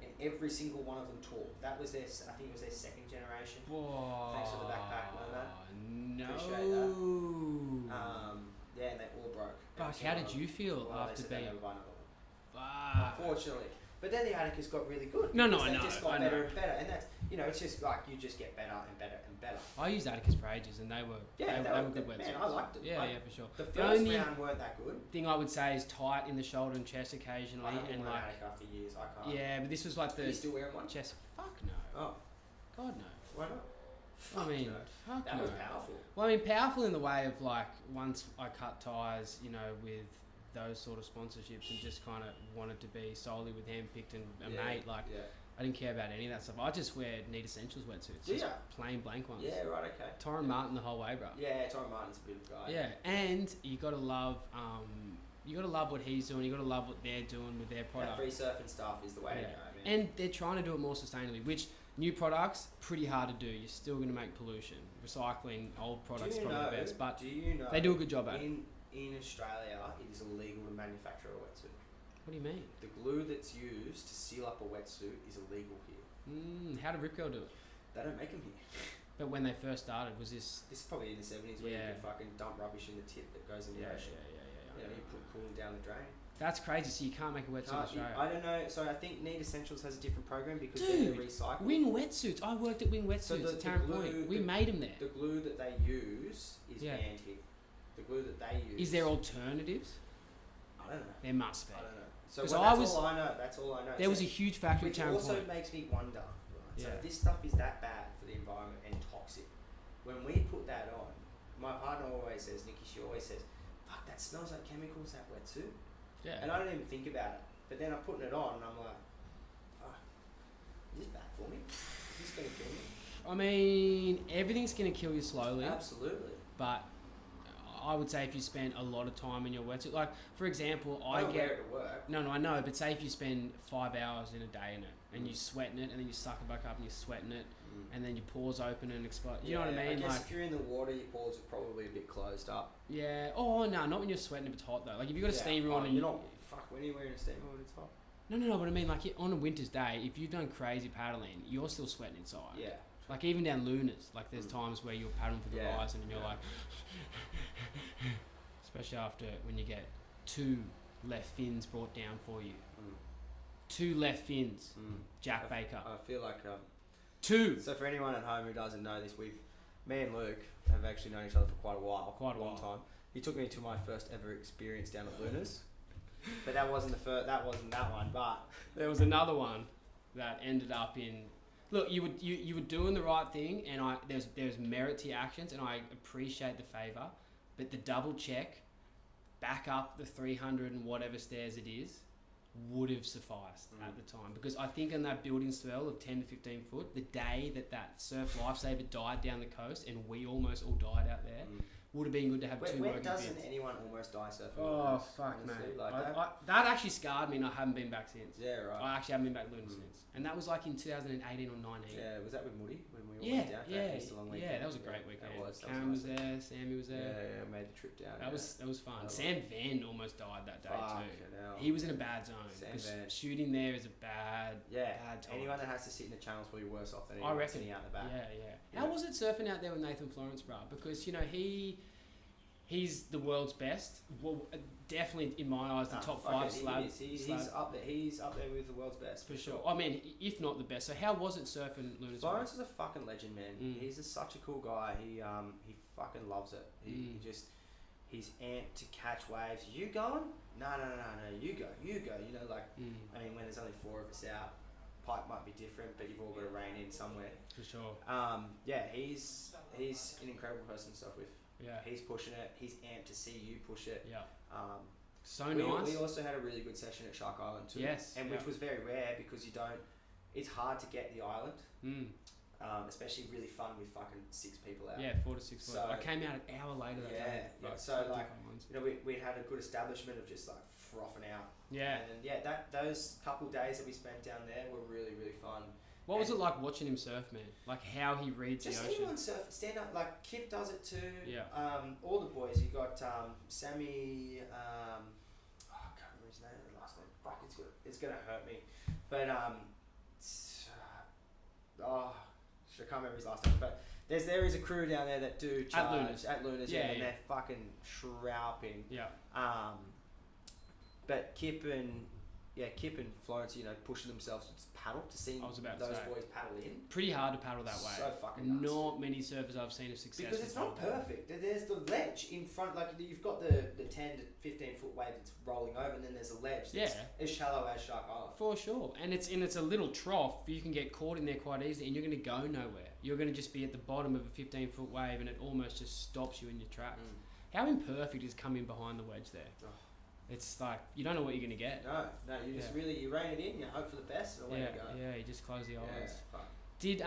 and every single one of them tore. That was I think it was their second generation. Whoa. Thanks for the backpack, that. No. Appreciate that. And they all broke. Fuck, how did you feel after being? Unfortunately. But then the Atticus got really good. No, I know. They just got better and better, and that's it's just like you just get better and better and better. I used Atticus for ages, and they were good wetsuits. Man, I liked it. Yeah, for sure. The first round weren't that good. Thing I would say is tight in the shoulder and chest occasionally, and like Attic after years, I can't. Yeah, but this was like the. You still wearing one? Chest. Fuck no. Oh, God no. Why not? Fuck no. Fuck that no. was powerful. Well, I mean, powerful in the way of like once I cut ties, with those sort of sponsorships, and just kind of wanted to be solely with handpicked and a mate. Like, I didn't care about any of that stuff. I just wear Need Essentials wetsuits. Just plain blank ones. Yeah, right, okay. Torren Martin the whole way, bro. Yeah, Torren Martin's a bit of a guy. Yeah, and you gotta love what he's doing. You gotta love what they're doing with their product. That free surfing stuff is the way to go, man. And they're trying to do it more sustainably, which new products pretty hard to do. You're still gonna make pollution. Recycling old products is probably the best, but they do a good job at it. In Australia, it is illegal to manufacture a wetsuit. What do you mean? The glue that's used to seal up a wetsuit is illegal here. How did Riptide do it? They don't make them here. But when they first started, was this... This is probably in the 70s where you can fucking dump rubbish in the tip that goes in the ocean. You put cooling down the drain. That's crazy, so you can't make a wetsuit in Australia. I don't know, so I think Need Essentials has a different program because they're recycling. Wing Wetsuits. I worked at Wing Wetsuits at Tarrant Point. We made them there. The glue that they use is banned here. The glue that they use... Is there alternatives? I don't know. There must be. I don't know. So that's all I know. There was a huge factory at Tarrant Point. Which also makes me wonder, right? So if this stuff is that bad for the environment and toxic, when we put that on, my partner always says, Nikki, she always says, fuck, that smells like chemicals, that wetsuit. Yeah. And I don't even think about it. But then I'm putting it on and I'm like, fuck, is this bad for me? Is this going to kill me? I mean, everything's going to kill you slowly. Absolutely. But I would say if you spend a lot of time in your wetsuit, like for example, I don't wear it to work. No, I know, but say if you spend 5 hours in a day in it, and you're sweating it, and then you suck it back up and you're sweating it, and then your pores open and explode. You know what I mean? I guess if you're in the water, your pores are probably a bit closed up. Yeah. Oh no, not when you're sweating if it's hot though. Like if you've got a steam room on and you're not. Fuck, when are you wearing a steam room when it's hot? No, but I mean like on a winter's day, if you've done crazy paddling, you're still sweating inside. Yeah. Like even down Lunas, like there's times where you're paddling for the horizon and you're like, especially after when you get 2 left fins brought down for you. Mm. 2 left fins, Mm. Jack Baker. I feel like 2. so for anyone at home who doesn't know this, me and Luke have actually known each other for quite a while, long time. He took me to my first ever experience down at Luna's, but that wasn't that one. But There was another one that ended up in. Look, you were doing the right thing, and there's merit to your actions, and I appreciate the favour, but the double check, back up the 300 and whatever stairs it is, would have sufficed at the time, because I think in that building swell of 10 to 15 foot, the day that surf lifesaver died down the coast and we almost all died out there, would have been good to have 2 when working doesn't fins. anyone almost die surfing? Oh fuck, honestly, man! like That actually scarred me, and I haven't been back since. Yeah, right. I actually haven't been back to Luna since, and that was like in 2018 or 19. Yeah, was that with Moody when we all Yeah, went down? that was a great weekend. That was Cam was nice. there, Sammy was there. Yeah, made the trip down. That was fun. Sam Van almost died that day too. Hell. He was in a bad zone. Sam 'Cause Van. shooting there is a bad time. Anyone that has to sit in the channel is probably worse off than I anyone reckon. sitting out the back. Yeah. How was it surfing out there with Nathan Florence, bro? Because he's the world's best. Well, definitely in my eyes, the top 5 slab. He's up there. He's up there with the world's best for sure. I mean, if not the best. So how was it surfing Luna's? Florence is a fucking legend, man. He's such a cool guy. He fucking loves it. He's amped to catch waves. You going? No. You go. You know, like I mean, when there's only 4 of us out, pipe might be different, but you've all got to rein in somewhere. For sure. He's an incredible person to surf with. Yeah. He's pushing it. He's amped to see you push it. Yeah. So we nice. We also had a really good session at Shark Island too. Yes. And which was very rare because it's hard to get the island. Especially really fun with fucking 6 people out. Yeah, 4 to 6 foot. So, I came out an hour later that day. So like, we had a good establishment of just like frothing out. Yeah. And those couple days that we spent down there were really, really fun. What was it like watching him surf, man? Like how he reads the just ocean. anyone surf, stand up. Like Kip does it too. Yeah. All the boys. You got Sammy. I can't remember his name. The last name. Fuck, it's gonna hurt me. But I can't remember his last name. But there is a crew down there that do charge at Luna's. And they're fucking shrouping. Yeah. But Kip and Florence, pushing themselves to paddle to see those boys paddle in. Pretty hard to paddle that way. So fucking nuts. Not many surfers I've seen of success. Because it's not perfect. There's the ledge in front, like you've got the 10 to 15 foot wave that's rolling over, and then there's a ledge that's as shallow as Shark Island. For sure. And it's a little trough. You can get caught in there quite easily, and you're going to go nowhere. You're going to just be at the bottom of a 15 foot wave, and it almost just stops you in your tracks. How imperfect is coming behind the wedge there? Oh. It's like, you don't know what you're going to get. No, you just you rein it in, you hope for the best, and away you go. Yeah, you just close the eyes. Fuck. Did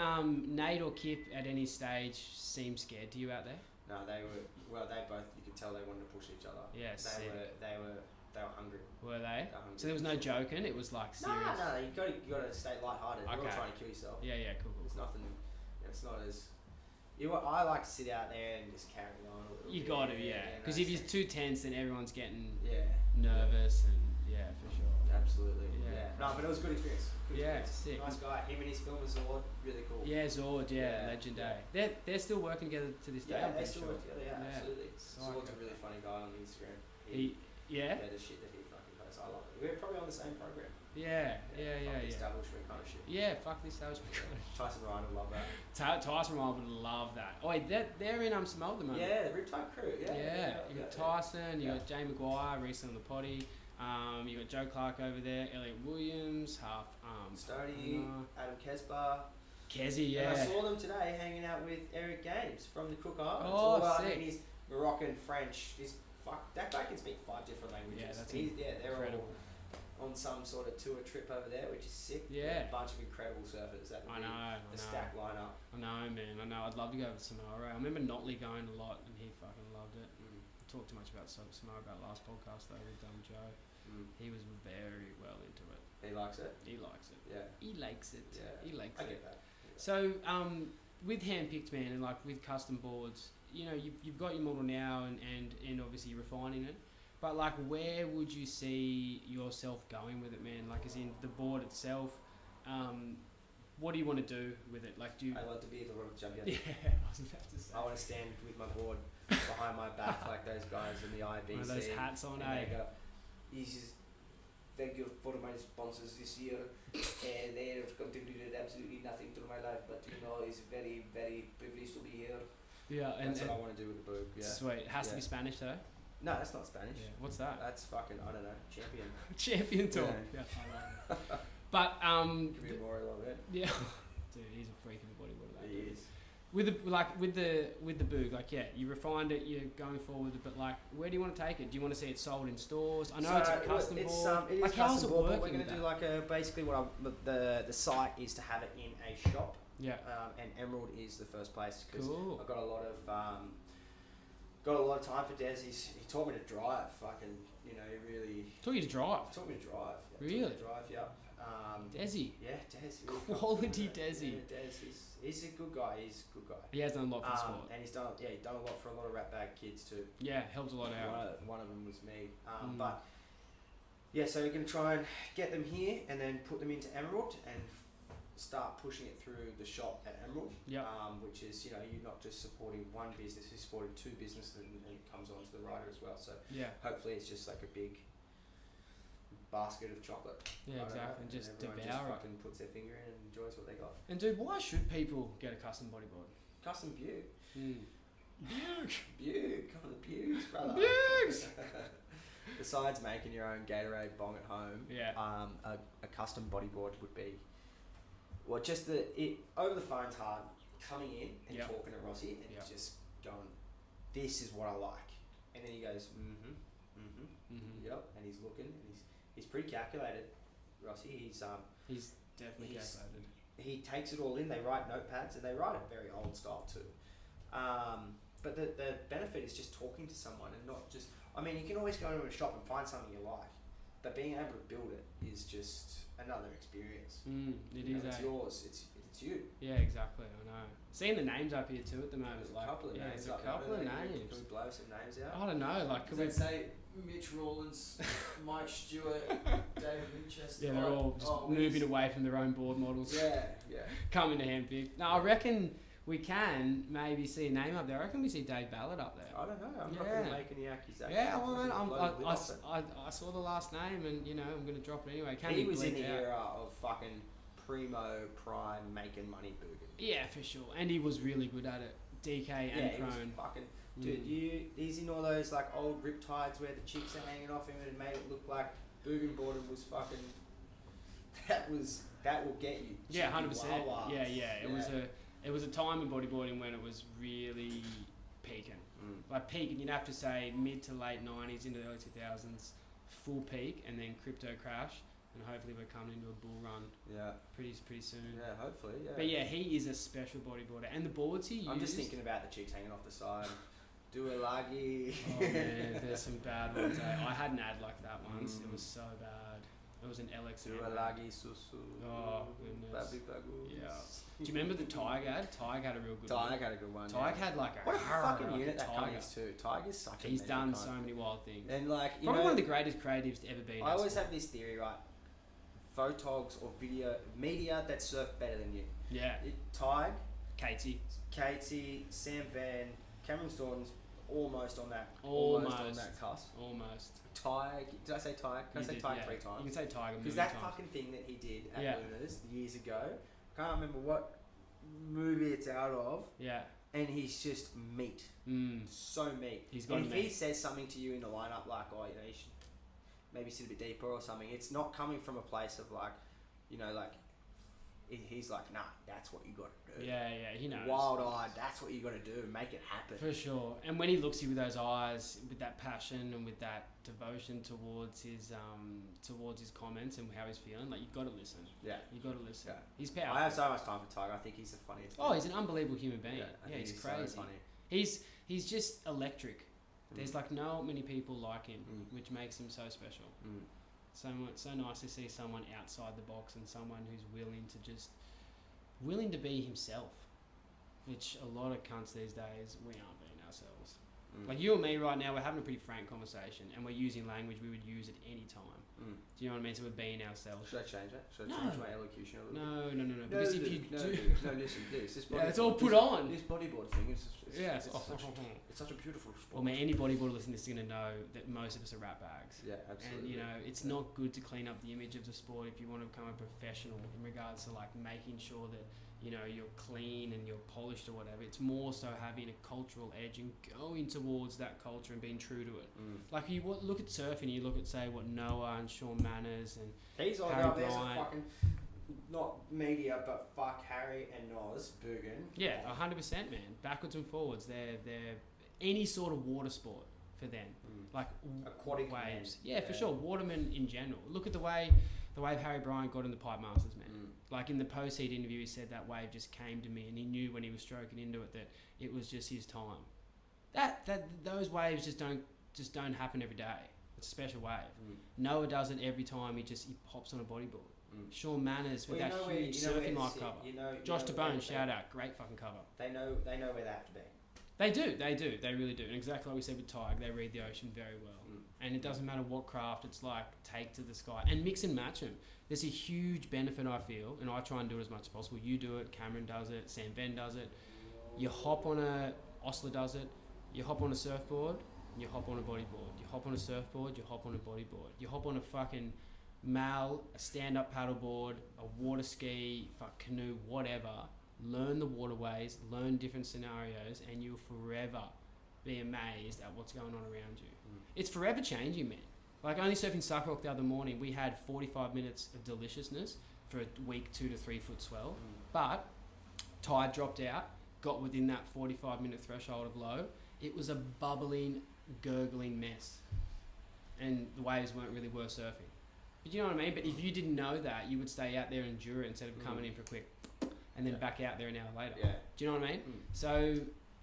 Nate or Kip at any stage seem scared to you out there? No, they were, they both, you could tell they wanted to push each other. Yeah, they were hungry. Were they? Hungry. So there was no joking, it was like serious? No, you got to stay lighthearted. You're not trying to kill yourself. Yeah, cool. There's nothing, it's not as... I like to sit out there and just carry on a little bit. You got to, because if you're too tense, then everyone's getting nervous and for sure. Absolutely. Yeah. No, but it was a good experience. Sick. Nice guy. Him and his film was Zord, really cool. Yeah, Zord. Legend. They're still working together to this day. Yeah, they still work together. Yeah, absolutely. Zord's a really funny guy on Instagram. The shit that he fucking posts, I love it. We're probably on the same program. Yeah. Establishment kind of shit. Yeah, fuck the establishment kind of shit. Tyson Ryan would love that. Tyson Ryan would love that. Oh, wait, they're in Samoa at the moment. Yeah, the Riptide crew. Yeah. You got Tyson, you got Jay Maguire, recently on the potty. You got Joe Clark over there, Elliot Williams, Stoney, Adam Kesbar. Kezi, And I saw them today hanging out with Eric Games from the Cook Islands. Oh, sick. I mean, he's Moroccan, French. That guy can speak 5 different languages. Yeah, that's they're incredible. all on some sort of tour trip over there, which is sick. Yeah. A bunch of incredible surfers. That would be the stack lineup. I know, man. I'd love to go to Samoa. I remember Notley going a lot, and he fucking loved it. I talked too much about Samoa about last podcast though with Joe. He was very well into it. He likes it. Yeah. He likes it. Yeah. He likes it. I get that. So, with handpicked, man, and like with custom boards, you've got your model now, and obviously you're refining it. But like, where would you see yourself going with it, man? Like, as in the board itself. What do you want to do with it? Like, I want to be the world champion. Yeah, I was about to say. I want to stand with my board behind my back like those guys in the IBC. One of those hats on, and they go, he's just thank you for my sponsors this year, and they have contributed absolutely nothing to my life. But it's very, very privileged to be here. Yeah, and That's what I want to do with the book. Yeah. sweet. It has to Yeah. be Spanish though. No, that's not Spanish. Yeah. What's that? That's fucking, I don't know, champion. Champion talk. Yeah. I know. But Give me more a little bit. yeah. Dude, he's a freak of a bodyboarder. That He dude. is. With the boog, like you refined it, you're going forward with it, but like where do you want to take it? Do you want to see it sold in stores? I know it's a custom It board. is Like how's custom it board, but working? we're going with to do that? like basically the site is to have it in a shop, Yeah. and Emerald is the first place because Cool. I've got a lot of time for Des. He taught me to drive. Fucking, he really Took you to drive. taught me to drive. Yeah, Really? Taught me to drive. Yeah. Desi. Yeah, Des. Quality Desi. Yeah, Des. He's a good guy. He's a good guy. He has done a lot for the sport. And he's done a lot for a lot of rat bag kids too. Yeah, helps a lot out. One of them was me. Mm. But yeah, so we're going to try and get them here and then put them into Emerald and start pushing it through the shop at Emerald. Yeah. Which is, you're not just supporting one business, you're supporting two businesses, and it comes on to the rider as well. So Yeah. hopefully it's just like a big basket of chocolate. Yeah, I don't exactly. know, And just everyone devour just it. fucking puts their finger in and enjoys what they got. And dude, why should people get a custom bodyboard? Custom Butte. Butte. Butte. Come on the Buttes, brother. Buttes. Besides making your own Gatorade bong at home, Yeah. a custom bodyboard would be, well, just over the phone's hard, coming in and Yep. talking to Rossi and Yep. just going, this is what I like. And then he goes, yep, and he's looking, and he's pretty calculated, Rossi. He's definitely He's- calculated. He takes it all in. They write notepads, and they write it very old style too. But the benefit is just talking to someone and not just. I mean, you can always go into a shop and find something you like, but being able to build it is just another experience. It You is. know, it's yours. It's you. Yeah, exactly. I know. Seeing the names up here too at the moment. There's a Like, couple of yeah, names. there's a up there. couple of Can names. we blow some names out? I don't know. Like, could we? say Mitch Rawlins, Mike Stewart, David Winchester? Yeah, they're all just moving away from their own board models. Yeah. Coming to Handpick. No, I reckon we can maybe see a name up there. I reckon we see Dave Ballard up there. I don't know. I'm not Yeah. going to make any accusations. Yeah, well, man, I'm gonna blow the lid off it. I saw the last name and, I'm going to drop it anyway. Can He be was in bleeped the out. era of fucking primo prime making money booger. Yeah, for sure. And he was really good at it. DK and Yeah, he was prone. fucking. Dude, he's in all those like old Riptides where the chicks are hanging off him and it made it look like Boogenborden was fucking. That will get you. Yeah, Cheeky 100%. Wawas. Yeah. It was a time in bodyboarding when it was really peaking. Like peaking, you'd have to say mid to late 90s into the early 2000s, full peak, and then crypto crash, and hopefully we're coming into a bull run Yeah. pretty soon. Yeah, hopefully. Yeah. But yeah, he is a special bodyboarder, and the boards he used. I'm just thinking about the chicks hanging off the side. Do a laggy. Oh man, there's some bad ones. I had an ad like that once. It was so bad. It was an LX. Do a laggy susu. Oh goodness. Baby bagoos. Yeah. Do you remember the Tig ad? Tig had a real good Tig one. had a good one. Tig had like a What a fucking like unit a that tiger. cunt is too. Tiger's such a He's mental done cunt. so many wild things. And like, you Probably know, one of the greatest creatives to ever be. in I our always sport. have this theory, right? Photogs or media that surf better than you. Yeah. Tig, Katie. Sam Van, Cameron Thornton's almost on that. Almost. on that cusp. Almost. Tig, did I say Tig? Can I You say did, Tig yeah. 3 times? You can say Tiger Because million that times. fucking thing that he did at Yeah. Luna's years ago, can't remember what movie it's out of, Yeah. and he's just meat. So meat. He's got and if he meat. says something to you in the lineup like, oh, you should maybe sit a bit deeper or something, it's not coming from a place of like, he's like, nah, that's what you got to do. Yeah, he knows. Wild-eyed, that's what you got to do. Make it happen. For sure. And when he looks at you with those eyes, with that passion and with that devotion towards his comments and how he's feeling, like you've got to listen. Yeah. You've got to listen. Yeah. He's powerful. I have so much time for Tiger. I think he's the funniest. Oh, he's an unbelievable human being. I Yeah, think he's so crazy. funny. He's just electric. There's like not many people like him, which makes him so special. So nice to see someone outside the box and someone who's willing to be himself, which a lot of cunts these days we aren't being ourselves. Like you and me right now, we're having a pretty frank conversation, and we're using language we would use at any time. Do you know what I mean? So we're being ourselves. Should I change that? Should I change my elocution a little bit? No. Because if you do, listen, this yeah, it's bodyboard- all put this- on. This bodyboard thing is it's such a beautiful sport. Well, man, any bodyboarder listening to this is going to know that most of us are rat bags. Yeah, absolutely. And, it's not good to clean up the image of the sport if you want to become a professional in regards to, like, making sure that, you're clean and you're polished or whatever. It's more so having a cultural edge and going towards that culture and being true to it. Like, you look at surfing, you look at, say, what Noah and Sean Manners and He's all Harry out there's a Bryant. fucking, not media, but fuck Harry and Noz, Bergen. Yeah, 100%, man. Backwards and forwards. They're any sort of water sport for them. Like Aquatic waves. men. Yeah, for sure. Watermen in general. Look at the wave Harry Bryant got in the Pipe Masters, man. Like in the post-heat interview, he said that wave just came to me, and he knew when he was stroking into it that it was just his time. Those waves just don't happen every day. It's a special wave. Noah does it every time he pops on a bodyboard. Sean Manners with that huge surfing life cover. Josh DeBone, shout out, great fucking cover. They know where they have to be. They do, they really do. And exactly like we said with Tig, they read the ocean very well. And it doesn't matter what craft, it's like take to the sky and mix and match them. There's a huge benefit, I feel, and I try and do it as much as possible. You do it, Cameron does it, Sam Ben does it. You hop on Osler does it, you hop on a surfboard, you hop on a bodyboard. You hop on a surfboard, you hop on a bodyboard. You hop on a fucking a stand-up paddleboard, a water ski, canoe, whatever. Learn the waterways, learn different scenarios, and you'll forever be amazed at what's going on around you. It's forever changing, man. Like only surfing Suckrock the other morning, we had 45 minutes of deliciousness for a week 2 to 3 foot swell, but tide dropped out, got within that 45-minute threshold of low. It was a bubbling, gurgling mess, and the waves weren't really worth surfing. But you know what I mean? But if you didn't know that, you would stay out there and endure it instead of coming in for a quick and then back out there an hour later. Yeah. Do you know what I mean? So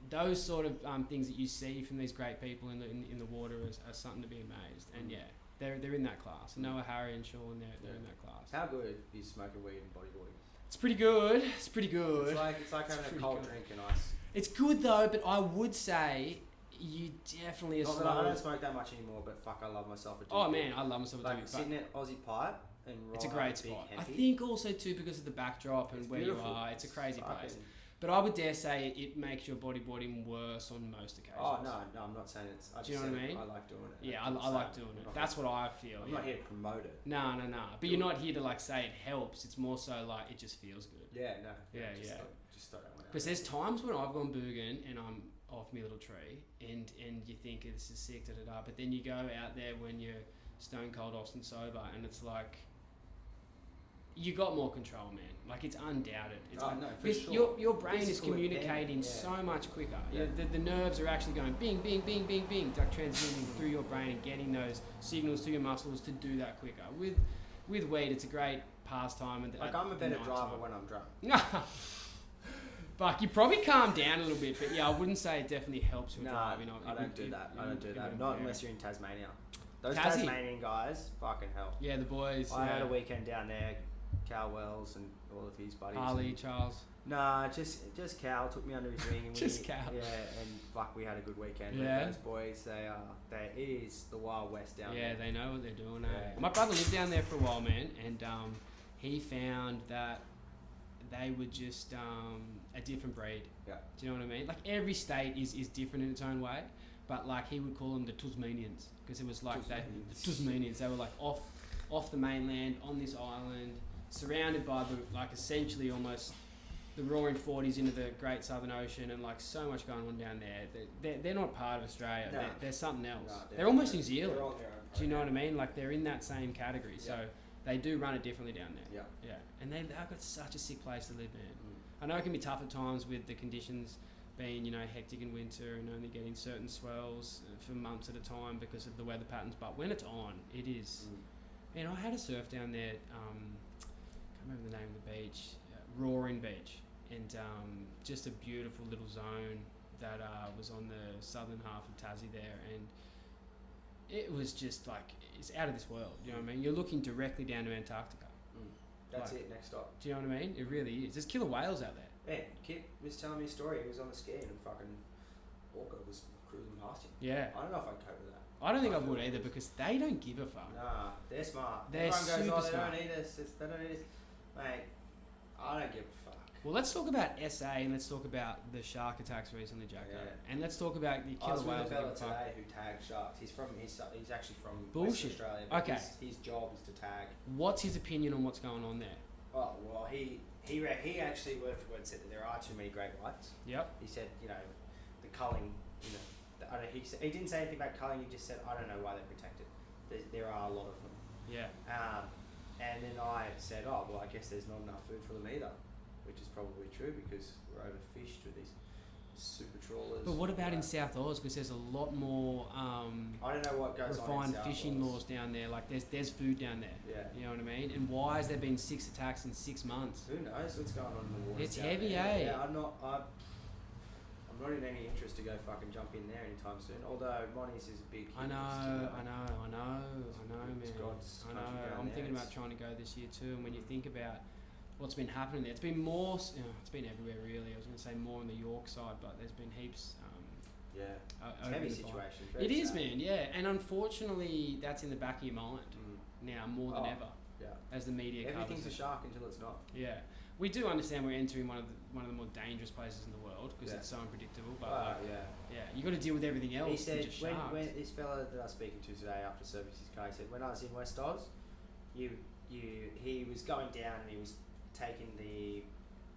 those sort of things that you see from these great people in the water are something to be amazed. And yeah, they're in that class. Noah, Harry, and Sean, they're in that class. How good is smoking weed and bodyboarding? It's pretty good. It's pretty good. It's like having a cold drink and ice. It's good though, but I would say you definitely are Not slow. that I don't smoke that much anymore, but fuck, I love myself a drink. Oh man, I love myself a like drink. sitting at Aussie Pipe and It's a right great big spot. I hempy. think also too because of the backdrop and It's where beautiful. you are. It's a crazy Fucking- place. But I would dare say it makes your bodyboarding worse on most occasions. Oh no, I'm not saying it's. Do you know what I mean? I like doing it. Yeah, I like doing it. That's what I feel. I'm not here to promote it. No. But you're not here to like say it helps. It's more so like it just feels good. Yeah, no. Yeah. Just throw that one out. Because there's times when I've gone booging and I'm off my little tree and you think this is sick, but then you go out there when you're stone cold Austin sober and it's like you got more control, man. Like it's undoubted. It's no, for because sure. your brain is Physical communicating impairment, so much quicker. Yeah. The nerves are actually going bing, bing, bing, bing, bing, like transmitting through your brain and getting those signals to your muscles to do that quicker. With weed, it's a great pastime. Like I'm a better driver when I'm drunk. Fuck, you probably calm down a little bit, but yeah, I wouldn't say it definitely helps with driving. I don't do that. I don't do that. Not unless you're in Tasmania. Those Tassie. Tasmanian guys, fucking hell. Yeah, the boys. I had a weekend down there. Cal Wells and all of his buddies. Harley, Charles. Nah, just Cal took me under his wing. And Just Cal. Yeah, and fuck, we had a good weekend. Yeah. Those boys, it is the Wild West down there. Yeah, they know what they're doing. Yeah. My brother lived down there for a while, man, and he found that they were just a different breed. Yeah. Do you know what I mean? Like every state is different in its own way, but like he would call them the Tasmanians because it was like the Tasmanians. They were like off the mainland on this island, surrounded by the like essentially almost the roaring 40s into the Great Southern Ocean, and like so much going on down there. They're not part of Australia. No. They're something else. No, they're almost New Zealand. They're on their own Do you know what I program. mean? Like they're in that same category. So they do run it differently down there. Yeah. And they've got such a sick place to live, man. I know it can be tough at times with the conditions being, hectic in winter and only getting certain swells for months at a time because of the weather patterns. But when it's on, it is. Man, I had a surf down there. Can't remember the name of the beach. Roaring Beach, and just a beautiful little zone that was on the southern half of Tassie there, and it was just like it's out of this world. You know what I mean? You're looking directly down to Antarctica. That's Like- it, next stop. Do you know what I mean? It really is. There's killer whales out there. Man, Kit was telling me a story. He was on the ski and fucking orca was cruising past him. Yeah. I don't know if I'd cope with that. I don't think I would either because they don't give a fuck. Nah, they're smart. They're Everyone goes, super oh, they smart. don't need us. They don't need us. Mate, I don't give a fuck. Well, let's talk about SA and let's talk about the shark attacks recently, Jacko. Yeah. And let's talk about the I killer was with a whales. fella that give a fuck. today who tags sharks. He's actually from Bullshit. Western Australia. But Okay. His job is to tag. What's his opinion on what's going on there? Oh well, he actually word for word said that there are too many great whites. Yep. He said, the culling, I don't. He didn't say anything about culling. He just said, I don't know why they're protected. There are a lot of them. Yeah. And then I said, oh well, I guess there's not enough food for them either, which is probably true because we're overfished with these super trawlers. But what about in South Oz? Because there's a lot more I don't know what goes on in refined South fishing Oz. laws down there. Like there's food down there. Yeah. You know what I mean? And why has there been 6 attacks in 6 months? Who knows what's going on in the water? It's heavy, eh? Yeah, I'm not in any interest to go fucking jump in there anytime soon. Although Monies is a big. I know, man. It's God's I country know. down I'm there. thinking about trying to go this year too. And when you think about what's been happening there, it's been more. It's been everywhere really. I was going to say more on the York side, but there's been heaps. Yeah. It's a over heavy the bar. situation. Very It is, sad. man. Yeah, and unfortunately, that's in the back of your mind now more than Oh, ever Yeah. as the media Everything's covers a it. shark until it's not. Yeah, we do understand we're entering one of the more dangerous places in the world because Yeah. it's so unpredictable. But Yeah. you got to deal with everything else. He said than just when sharks. this fella that I was speaking to today after service his car, he said when I was in West Oz, he was going down and he was taking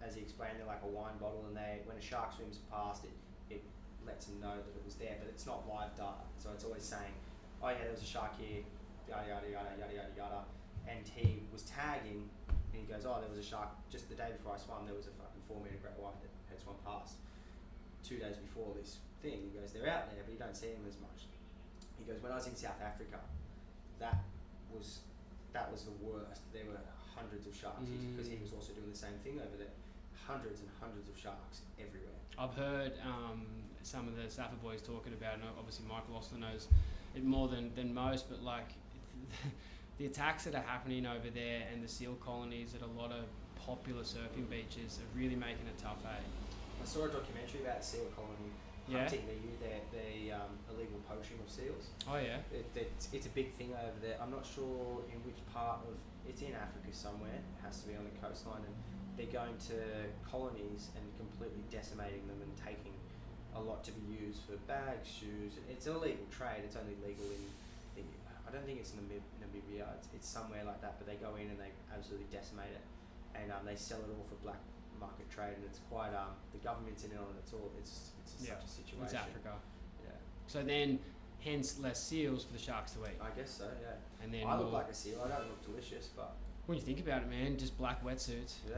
as he explained, they're like a wine bottle, and when a shark swims past it lets him know that it was there, but it's not live data, so it's always saying, oh yeah, there was a shark here, yada yada yada yada yada yada, and he was tagging, and he goes, oh, there was a shark just the day before I swam. There was a fucking 4 meter great white that had swum past 2 days before this thing. He goes, they're out there, but you don't see them as much. He goes, when I was in South Africa, that was the worst. There were hundreds of sharks because he was also doing the same thing over there. Hundreds and hundreds of sharks everywhere. I've heard some of the Safa boys talking about, and obviously Michael Oster knows it more than most, but like the attacks that are happening over there and the seal colonies at a lot of popular surfing beaches are really making it tough, eh? I saw a documentary about a seal colony hunting the illegal poaching of seals. Oh yeah. It's a big thing over there. I'm not sure in which part of it's in Africa somewhere. It has to be on the coastline, and they're going to colonies and completely decimating them and taking a lot to be used for bags, shoes. It's an illegal trade. It's only legal in I don't think it's Namibia. It's somewhere like that. But they go in and they absolutely decimate it, and they sell it all for black market trade. And it's quite the government's in it on it. It's such a situation. It's Africa. Yeah. So then, hence less seals for the sharks to eat. I guess so. Yeah. And then I look like a seal. I don't look delicious, but when you think about it, man, just black wetsuits. yeah.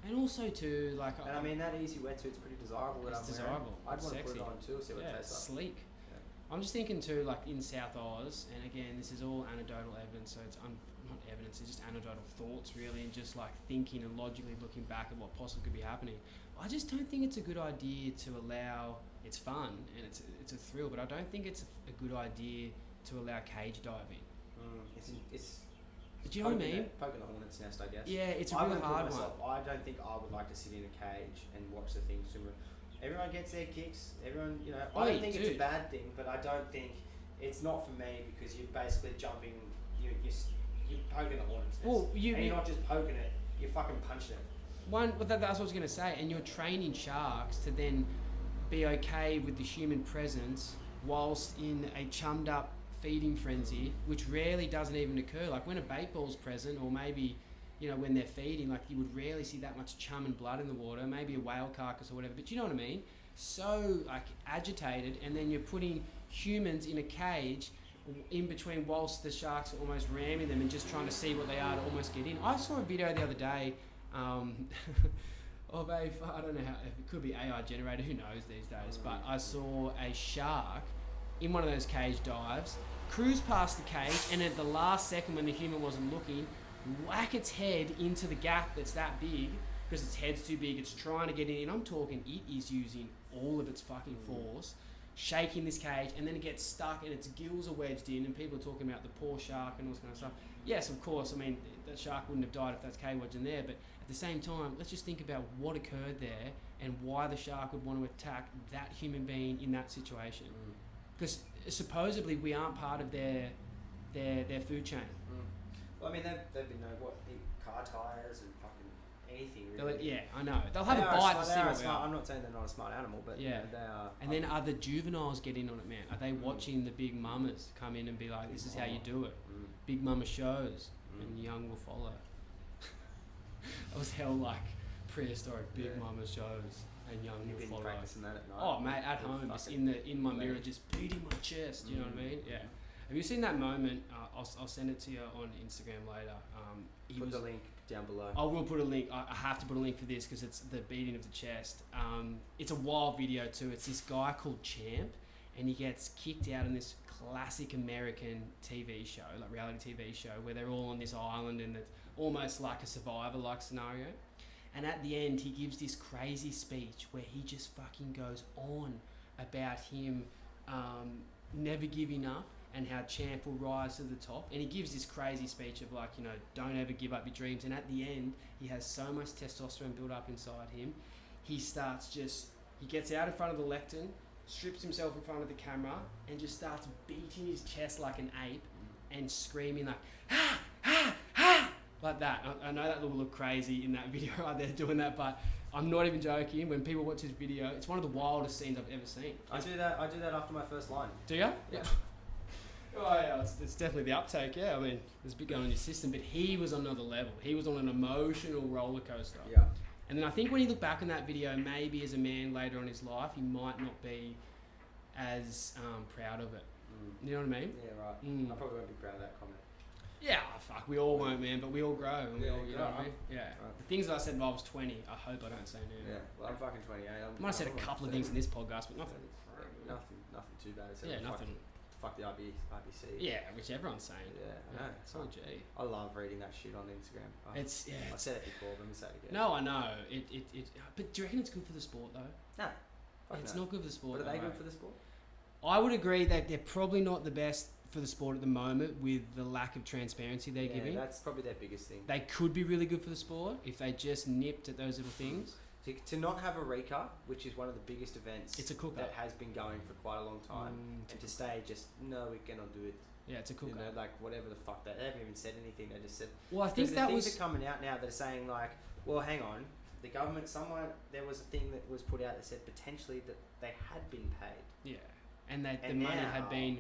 And also too, like, And I mean that easy wetsuit's pretty desirable. it's that I'm desirable. wearing. I'd It's want to put sexy. it on too, see what Yeah, it it's tastes like. sleek. Yeah. I'm just thinking too, like in South Oz, and again, this is all anecdotal evidence, so it's not evidence, it's just anecdotal thoughts really, and just like thinking and logically looking back at what possibly could be happening. I just don't think it's a good idea to allow. It's fun and it's a thrill, but I don't think it's a good idea to allow cage diving. It's Do you know what I mean? Poking the hornet's nest, I guess. Yeah, it's a I really wouldn't put hard one. myself- I don't think I would like to sit in a cage and watch the thing swim. Everyone gets their kicks. Everyone, Oh, I you don't think it's do. a bad thing, but I don't think it's not for me because you're basically jumping. You're poking the hornet's nest. Well, and you're not just poking it. You're fucking punching it. That's what I was going to say, and you're training sharks to then be okay with the human presence whilst in a chummed up feeding frenzy, which rarely doesn't even occur. Like when a bait ball's present, or maybe, when they're feeding, like you would rarely see that much chum and blood in the water, maybe a whale carcass or whatever, but you know what I mean? So like agitated, and then you're putting humans in a cage in between whilst the sharks are almost ramming them and just trying to see what they are to almost get in. I saw a video the other day of I don't know how, it could be AI generated, who knows these days, but I saw a shark in one of those cage dives, cruise past the cage, and at the last second when the human wasn't looking, whack its head into the gap that's that big, because its head's too big, it's trying to get in, and I'm talking it is using all of its fucking force, shaking this cage, and then it gets stuck and its gills are wedged in, and people are talking about the poor shark and all this kind of stuff. Yes, of course, I mean, that shark wouldn't have died if that's cage wedged in there, but at the same time, let's just think about what occurred there and why the shark would want to attack that human being in that situation. because supposedly we aren't part of their food chain. Well, I mean, they've been eat car tires and fucking anything. They're Really. like, yeah, I know. They'll have They a are bite smart- to they see are what we smart. are. I'm not saying they're not a smart animal, but Yeah. they are. And then are the juveniles get in on it, man? Are they watching the big mamas come in and be like, this is how you do it? Big mama shows, and young will follow. That was hell like prehistoric big mama shows, and young You've will been follow. practicing that at night. Oh, mate, at You're home, just fucking in my mirror, late. just beating my chest. You know what I mean? Yeah. Have you seen that moment? I'll send it to you on Instagram later. Put the link down below. I will put a link. I have to put a link for this because it's the beating of the chest. It's a wild video too. It's this guy called Champ, and he gets kicked out in this classic American TV show, like reality TV show, where they're all on this island and it's almost like a Survivor-like scenario. And at the end, he gives this crazy speech where he just fucking goes on about him never giving up and how Champ will rise to the top. And he gives this crazy speech of like, you know, don't ever give up your dreams. And at the end, he has so much testosterone built up inside him. He gets out in front of the lectern, strips himself in front of the camera, and just starts beating his chest like an ape and screaming like, ha, ha, ha, like that. I know that will look crazy in that video right there doing that, but I'm not even joking. When people watch this video, it's one of the wildest scenes I've ever seen. I do that after my first line. Do you? Yeah. Oh yeah, it's definitely the uptake. Yeah, I mean, there's a bit going on in your system, but he was on another level. He was on an emotional roller coaster. Yeah. And then I think when you look back on that video, maybe as a man later on in his life, he might not be as proud of it. You know what I mean? Yeah, right. I probably won't be proud of that comment. Yeah, fuck, we all won't, man, but we all grow. And we Yeah, all, you know what I mean? Yeah. Right. The things that I said when I was 20, I hope I don't say now. Yeah. Well, I'm fucking 28. I might have said a couple of things in this podcast, but nothing. Nothing too bad. Except Yeah, nothing. Fuck the IBC. Yeah, which everyone's saying. Yeah, I know. It's all G. I love reading that shit on Instagram. I said it before, let me say it again. No, I know. But do you reckon it's good for the sport though? No. Fuck It's no. not good for the sport. But are they though, good right? for the sport? I would agree that they're probably not the best for the sport at the moment with the lack of transparency they're giving. That's probably their biggest thing. They could be really good for the sport if they just nipped at those little things. To not have a Rika, which is one of the biggest events It's a cooker. that has been going for quite a long time, and to stay just, no, we cannot do it. Yeah, it's a cooker. You know, like whatever the fuck they haven't even said anything. They just said. Well, I think the that things was. are coming out now that are saying like, well, hang on, the government. There was a thing that was put out that said potentially that they had been paid. Yeah, and that the And money now- had been.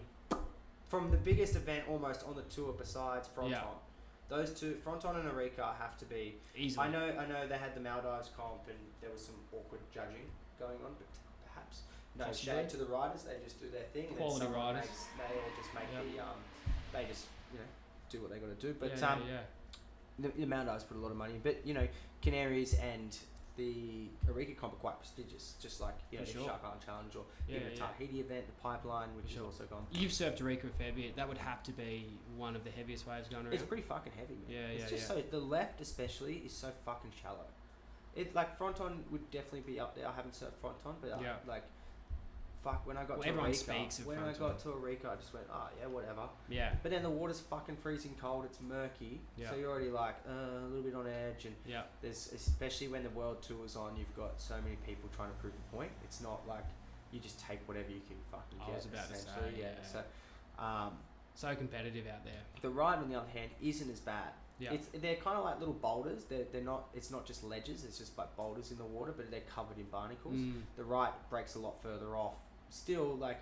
From the biggest event almost on the tour besides Fronton. Yeah. Those two, Fronton and Eureka, have to be. Easily. I know they had the Maldives comp and there was some awkward judging going on, but perhaps no Possibly. shade to the riders. They just do their thing. And Quality then someone riders. they all just make they just do what they got to do. But yeah. the Maldives put a lot of money in. But Canaries and the Eureka comp are quite prestigious. Just like For the sure. Shark Island Challenge or Yeah, even the Tahiti event, the Pipeline, which sure. has also gone. You've surfed Eureka a fair bit. That would have to be one of the heaviest waves going around. It's pretty fucking heavy, man. Yeah, It's yeah, just yeah. so the left especially is so fucking shallow. It like Fronton would definitely be up there. I haven't surfed Fronton, but Yeah. like fuck when I got Well, to everyone Eureka, speaks of when Fronton. I got to Eureka, I just went, oh yeah, whatever. Yeah. But then the water's fucking freezing cold. It's murky, Yeah. so you're already like a little bit on edge. And Yeah. there's especially when the world tour's on, you've got so many people trying to prove a point. It's not like you just take whatever you can fucking I get. was about to say, essentially. yeah. So. So competitive out there. The ride, on the other hand, isn't as bad. Yeah. They're kind of like little boulders. They're not. It's not just ledges. It's just like boulders in the water, but they're covered in barnacles. The right breaks a lot further off. Still, like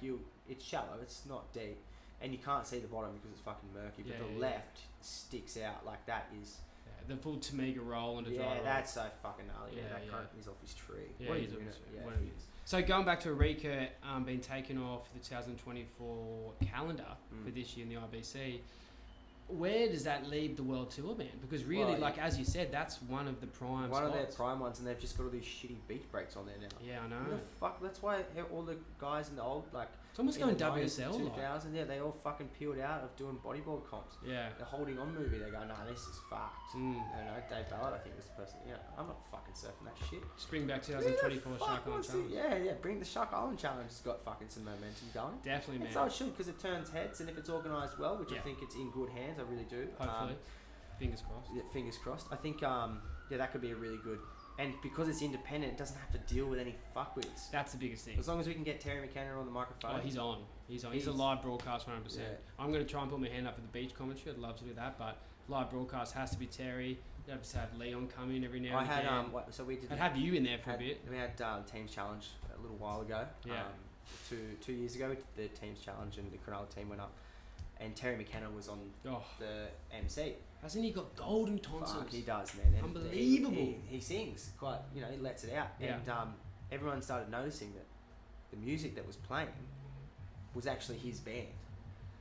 it's shallow. It's not deep, and you can't see the bottom because it's fucking murky. But the left sticks out like that is. Yeah, the full Tamiga roll and a dry roll. Yeah, that's so fucking gnarly. Yeah, Yeah, that yeah. current is off his tree. Yeah, What are he's you doing obviously- it? Yeah, what are he you- is. So going back to Eureka, being taken off the 2024 calendar for this year in the IBC, where does that leave the World Tour, man? Because really, Well, like as you said, that's one of the prime One of their spots. prime ones, and they've just got all these shitty beach breaks on there now. Yeah, I Who know. the fuck? That's why all the guys in the old like. It's almost in going the 90s, WSL. Like. 2000, yeah, they all fucking peeled out of doing bodyboard comps. Yeah. The holding on movie, they go, nah, this is fucked. Mm. Dave Ballard, I think, was the person. Yeah, I'm not fucking surfing that shit. Spring back Who the 2024 fuck Shark Island wants to- Challenge. Yeah, bring the Shark Island Challenge. It's got fucking some momentum going. Definitely, man. It's how it should, because it turns heads, and if it's organised well, which I Yeah. think it's in good hands, I really do. Hopefully. Fingers crossed. Yeah, fingers crossed. I think, that could be a really good And because it's independent, it doesn't have to deal with any fuckwits. That's the biggest thing. As long as we can get Terry McKenna on the microphone. Oh, he's on. He's a live broadcast 100%. Yeah. I'm going to try and put my hand up for the beach commentary. I'd love to do that, but live broadcast has to be Terry. You have to have Leon come in every now and again. So we did. I'd have you in there for a bit. We had Teams Challenge a little while ago. Yeah. 2 years ago, we did the Teams Challenge and the Cronulla team went up, and Terry McKenna was on the MC. Hasn't he got golden tonsils? Fuck, he does, man. And unbelievable. He sings quite. He lets it out. Yeah. And everyone started noticing that the music that was playing was actually his band.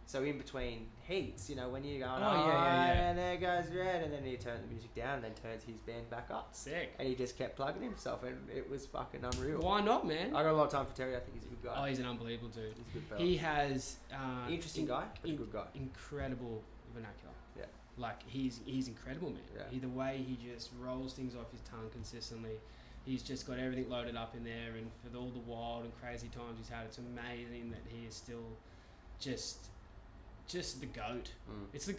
So in between heats, when you're going, and there goes Red, and then he turned the music down and then turns his band back up. Sick. And he just kept plugging himself, and it was fucking unreal. Why not, man? I got a lot of time for Terry. I think he's a good guy. Oh, he's an unbelievable dude. He's a good fella. He has interesting guy, but a good guy. Incredible vernacular. Yeah. Like he's incredible, man. Yeah. The way he just rolls things off his tongue consistently. He's just got everything loaded up in there, and for all the wild and crazy times he's had, it's amazing that he is still just the GOAT.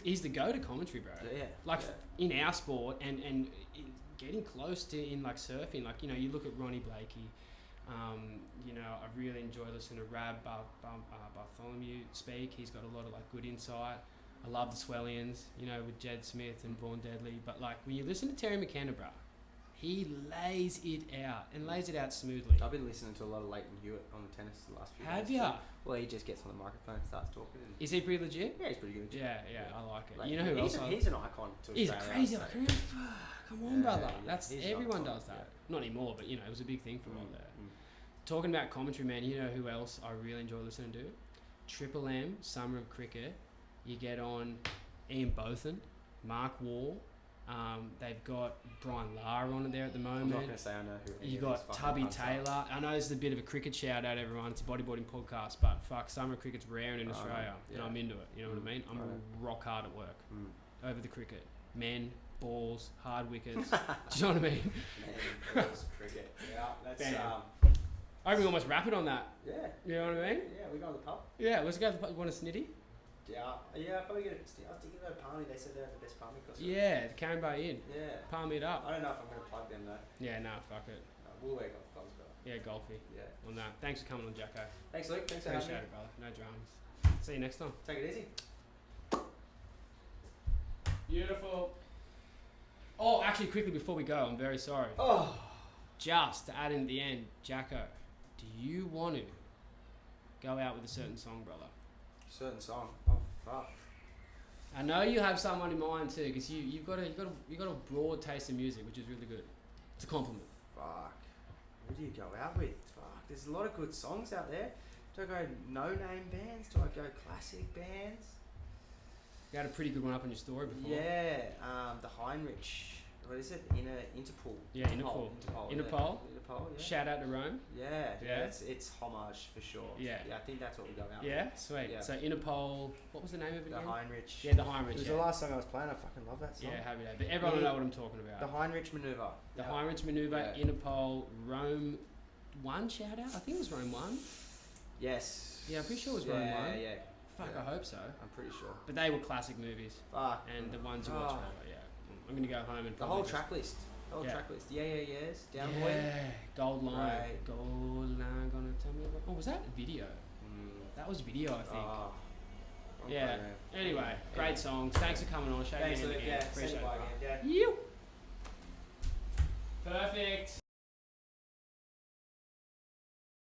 He's the GOAT of commentary, bro. Yeah. In our sport and getting close to in like surfing, you look at Ronnie Blakey. I really enjoy listening to Rab Bartholomew speak. He's got a lot of good insight. I love the Swellians, with Jed Smith and Vaughan Deadly. But when you listen to Terry McKenna, bro, he lays it out and lays it out smoothly. I've been listening to a lot of Leighton Hewitt on the tennis the last few days. Have ya? Well, he just gets on the microphone and starts talking. Is he pretty legit? Yeah, he's pretty good. Yeah, I like it. Like, You know who else? He's an icon to He's Australia. crazy. Come on, brother. He's an Everyone icon, does that. Not anymore, but it was a big thing for him there. Mm. Talking about commentary, man, you know who else I really enjoy listening to? Triple M, Summer of Cricket. You get on Ian Botham, Mark Wall. They've got Brian Lara on it there at the moment. I'm not going to say I know who. You got Tubby Taylor. I know this is a bit of a cricket shout out, everyone. It's a bodyboarding podcast, but fuck, summer cricket's rare in Australia, and I'm into it. You know what I mean? I'm rock hard at work over the cricket. Men, balls, hard wickets. Do you know what I mean? Man, balls, cricket. Yeah, that's I can almost wrap it on that. Yeah. You know what I mean? Yeah, we go to the pub. Yeah, let's go to the pub. You want a snitty? Yeah, I'll probably get a. I was thinking about Palmy. They said they're the best Palmy costume. Yeah, the Karen Bay Inn. Yeah. Palm it up. I don't know if I'm going to plug them though. Yeah, nah, fuck it. We'll wear golf clubs, but. Yeah, golfy. Yeah. On that. Thanks for coming on, Jacko. Thanks, Luke. Thanks for having me. Appreciate it, brother. No dramas. See you next time. Take it easy. Beautiful. Oh, actually, quickly before we go, I'm very sorry. Oh. Just to add in at the end, Jacko, do you want to go out with a certain song, brother? Certain song. Oh fuck. I know you have someone in mind too, because you've got a broad taste in music, which is really good. It's a compliment. Fuck. Who do you go out with? Fuck. There's a lot of good songs out there. Do I go no-name bands? Do I go classic bands? You had a pretty good one up on your story before. Yeah. The Heinrich. What is it? Interpol. Yeah, Interpol. Interpol. Yeah. Shout out to Rome. Yeah. Yeah. It's homage for sure. Yeah. Yeah. I think that's what we go out. Yeah, with. sweet. Yeah. So Interpol. What was the name of it The again? Heinrich. Yeah, the Heinrich. It was yeah. the last song I was playing. I fucking love that song. Yeah, happy day. But everyone will know what I'm talking about. The Heinrich Maneuver. The Heinrich Maneuver, Yeah. Interpol, Rome 1 shout out? I think it was Rome 1. Yes. Yeah, I'm pretty sure it was Rome 1. Yeah. Fuck, Yeah. I hope so. I'm pretty sure. But they were classic movies. Fuck. And the ones you watch forever, yeah. I'm going to go home and The whole probably track list. The whole Yeah. track list. Yeahs. Down yeah, Boy. Gold Line. Right. Gold Line, gonna tell me about... Oh, was that video? That was video, I think. Oh. Yeah. Okay, man. Anyway, great songs. Thanks for coming on. Shake Thanks, your hand Luke. again. Yeah. Appreciate Send it by it. again. Yeah. You. Perfect.